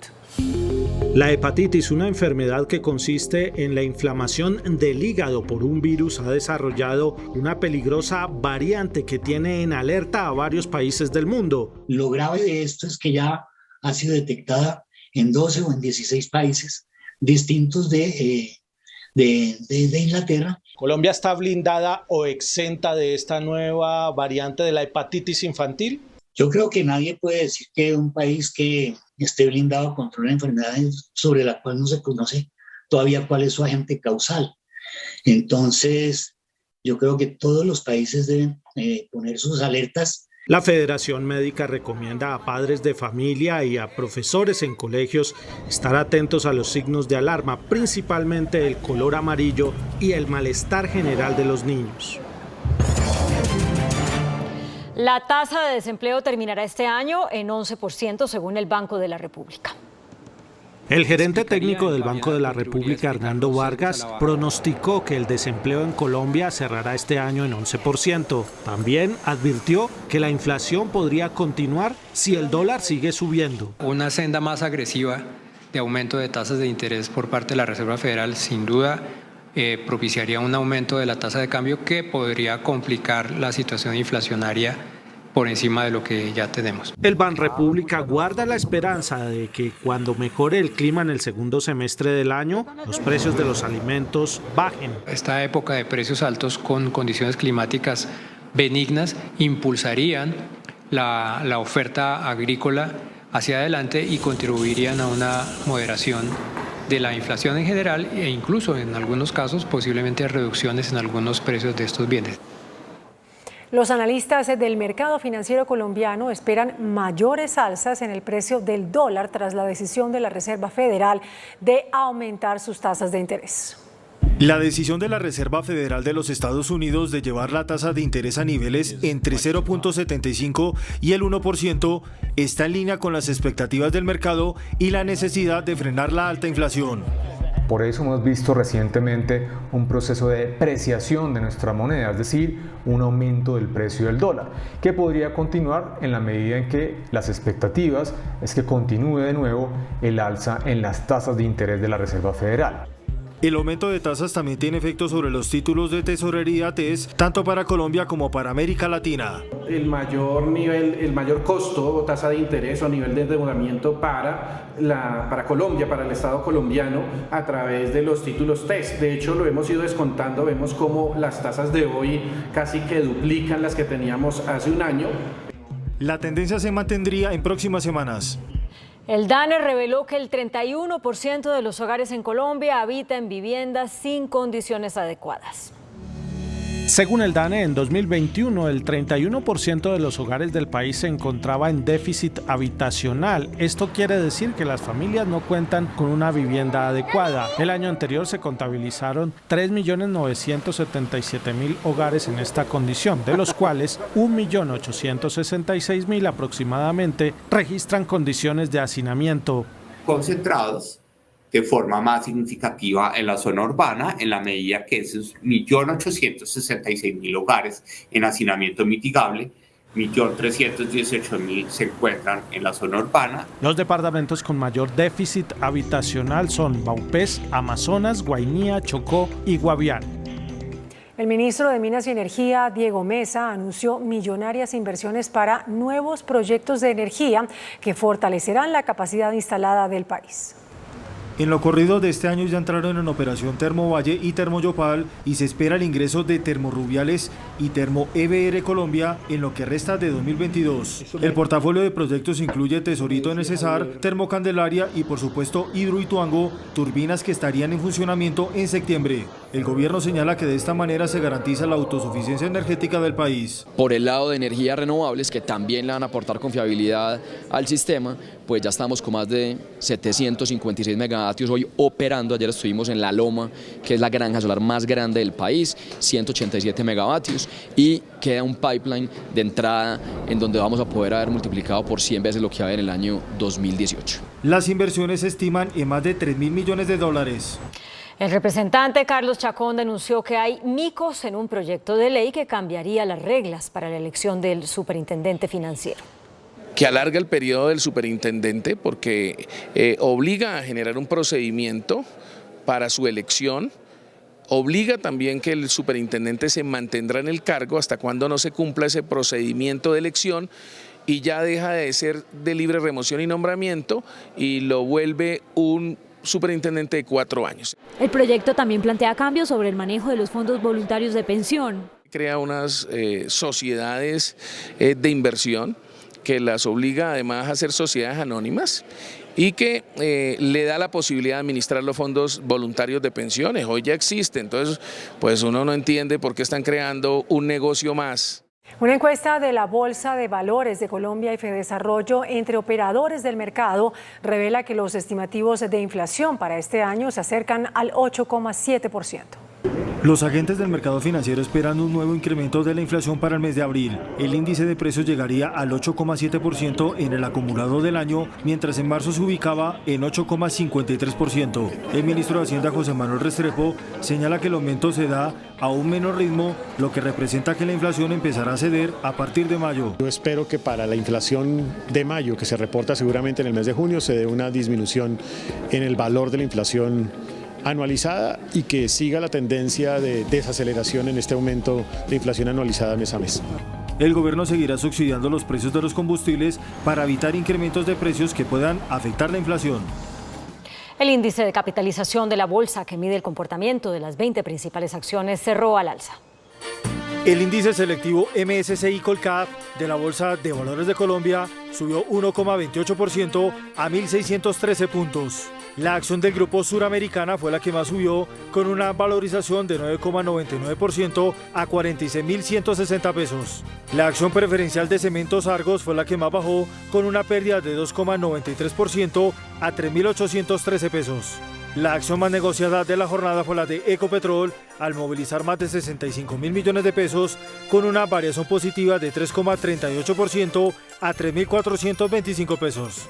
La hepatitis, una enfermedad que consiste en la inflamación del hígado por un virus, ha desarrollado una peligrosa variante que tiene en alerta a varios países del mundo. Lo grave de esto es que ya ha sido detectada en 12 o en 16 países distintos de Inglaterra. ¿Colombia está blindada o exenta de esta nueva variante de la hepatitis infantil? Yo creo que nadie puede decir que un país que esté blindado contra una enfermedad sobre la cual no se conoce todavía cuál es su agente causal. Entonces, yo creo que todos los países deben poner sus alertas. La Federación Médica recomienda a padres de familia y a profesores en colegios estar atentos a los signos de alarma, principalmente el color amarillo y el malestar general de los niños. La tasa de desempleo terminará este año en 11% según el Banco de la República. El gerente técnico del Banco de la República, Hernando Vargas, pronosticó que el desempleo en Colombia cerrará este año en 11%. También advirtió que la inflación podría continuar si el dólar sigue subiendo. Una senda más agresiva de aumento de tasas de interés por parte de la Reserva Federal sin duda propiciaría un aumento de la tasa de cambio que podría complicar la situación inflacionaria por encima de lo que ya tenemos. El Banrepública guarda la esperanza de que cuando mejore el clima en el segundo semestre del año, los precios de los alimentos bajen. Esta época de precios altos con condiciones climáticas benignas impulsarían la oferta agrícola hacia adelante y contribuirían a una moderación de la inflación en general e incluso en algunos casos posiblemente a reducciones en algunos precios de estos bienes. Los analistas del mercado financiero colombiano esperan mayores alzas en el precio del dólar tras la decisión de la Reserva Federal de aumentar sus tasas de interés. La decisión de la Reserva Federal de los Estados Unidos de llevar la tasa de interés a niveles entre 0.75 y el 1% está en línea con las expectativas del mercado y la necesidad de frenar la alta inflación. Por eso hemos visto recientemente un proceso de depreciación de nuestra moneda, es decir, un aumento del precio del dólar, que podría continuar en la medida en que las expectativas es que continúe de nuevo el alza en las tasas de interés de la Reserva Federal. El aumento de tasas también tiene efectos sobre los títulos de tesorería TES, tanto para Colombia como para América Latina. El mayor costo o tasa de interés o nivel de endeudamiento para Colombia, para el Estado colombiano, a través de los títulos TES. De hecho, lo hemos ido descontando, vemos como las tasas de hoy casi que duplican las que teníamos hace un año. La tendencia se mantendría en próximas semanas. El DANE reveló que el 31% de los hogares en Colombia habita en viviendas sin condiciones adecuadas. Según el DANE, en 2021 el 31% de los hogares del país se encontraba en déficit habitacional. Esto quiere decir que las familias no cuentan con una vivienda adecuada. El año anterior se contabilizaron 3.977.000 hogares en esta condición, de los cuales 1.866.000 aproximadamente registran condiciones de hacinamiento. Concentrados de forma más significativa en la zona urbana, en la medida que esos 1.866.000 hogares en hacinamiento mitigable, 1.318.000 se encuentran en la zona urbana. Los departamentos con mayor déficit habitacional son Vaupés, Amazonas, Guainía, Chocó y Guaviare. El ministro de Minas y Energía, Diego Mesa, anunció millonarias inversiones para nuevos proyectos de energía que fortalecerán la capacidad instalada del país. En lo corrido de este año ya entraron en operación Termovalle y Termoyopal y se espera el ingreso de Termorrubiales y Termo EBR Colombia en lo que resta de 2022. El portafolio de proyectos incluye Tesorito en el Cesar, Termocandelaria y por supuesto Hidroituango, turbinas que estarían en funcionamiento en septiembre. El gobierno señala que de esta manera se garantiza la autosuficiencia energética del país. Por el lado de energías renovables, que también le van a aportar confiabilidad al sistema, pues ya estamos con más de 756 megavatios hoy operando. Ayer estuvimos en La Loma, que es la granja solar más grande del país, 187 megavatios, y queda un pipeline de entrada en donde vamos a poder haber multiplicado por 100 veces lo que había en el año 2018. Las inversiones se estiman en más de $3.000 millones. El representante Carlos Chacón denunció que hay micos en un proyecto de ley que cambiaría las reglas para la elección del superintendente financiero. Que alarga el periodo del superintendente porque obliga a generar un procedimiento para su elección, obliga también que el superintendente se mantendrá en el cargo hasta cuando no se cumpla ese procedimiento de elección y ya deja de ser de libre remoción y nombramiento y lo vuelve un superintendente de 4 años. El proyecto también plantea cambios sobre el manejo de los fondos voluntarios de pensión. Crea unas sociedades de inversión que las obliga además a ser sociedades anónimas y que le da la posibilidad de administrar los fondos voluntarios de pensiones. Hoy ya existe, entonces pues uno no entiende por qué están creando un negocio más. Una encuesta de la Bolsa de Valores de Colombia y Fedesarrollo entre operadores del mercado revela que los estimativos de inflación para este año se acercan al 8,7%. Los agentes del mercado financiero esperan un nuevo incremento de la inflación para el mes de abril. El índice de precios llegaría al 8,7% en el acumulado del año, mientras en marzo se ubicaba en 8,53%. El ministro de Hacienda, José Manuel Restrepo, señala que el aumento se da a un menor ritmo, lo que representa que la inflación empezará a ceder a partir de mayo. Yo espero que para la inflación de mayo, que se reporta seguramente en el mes de junio, se dé una disminución en el valor de la inflación anualizada y que siga la tendencia de desaceleración en este aumento de inflación anualizada mes a mes. El gobierno seguirá subsidiando los precios de los combustibles para evitar incrementos de precios que puedan afectar la inflación. El índice de capitalización de la bolsa, que mide el comportamiento de las 20 principales acciones, cerró al alza. El índice selectivo MSCI Colcap de la Bolsa de Valores de Colombia subió 1,28% a 1.613 puntos. La acción del Grupo Suramericana fue la que más subió, con una valorización de 9,99% a 46.160 pesos. La acción preferencial de Cementos Argos fue la que más bajó, con una pérdida de 2,93% a 3.813 pesos. La acción más negociada de la jornada fue la de Ecopetrol, al movilizar más de 65.000 millones de pesos, con una variación positiva de 3,38% a 3.425 pesos.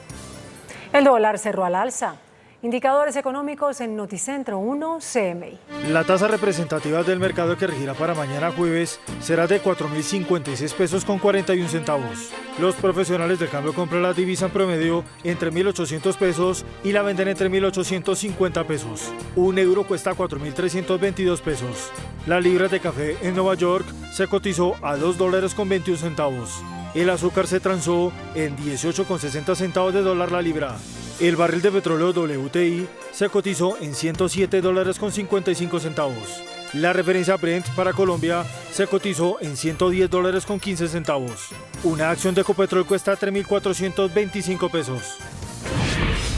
El dólar cerró al alza. Indicadores económicos en Noticentro 1 CMI. La tasa representativa del mercado que regirá para mañana jueves será de 4.056 pesos con 41 centavos. Los profesionales del cambio compran la divisa en promedio entre 1.800 pesos y la venden entre 1.850 pesos. Un euro cuesta 4.322 pesos. La libra de café en Nueva York se cotizó a $2.21. El azúcar se transó en 18,60 centavos de dólar la libra. El barril de petróleo WTI se cotizó en $107,55 centavos. La referencia Brent para Colombia se cotizó en $110,15 centavos. Una acción de Ecopetrol cuesta 3.425 pesos.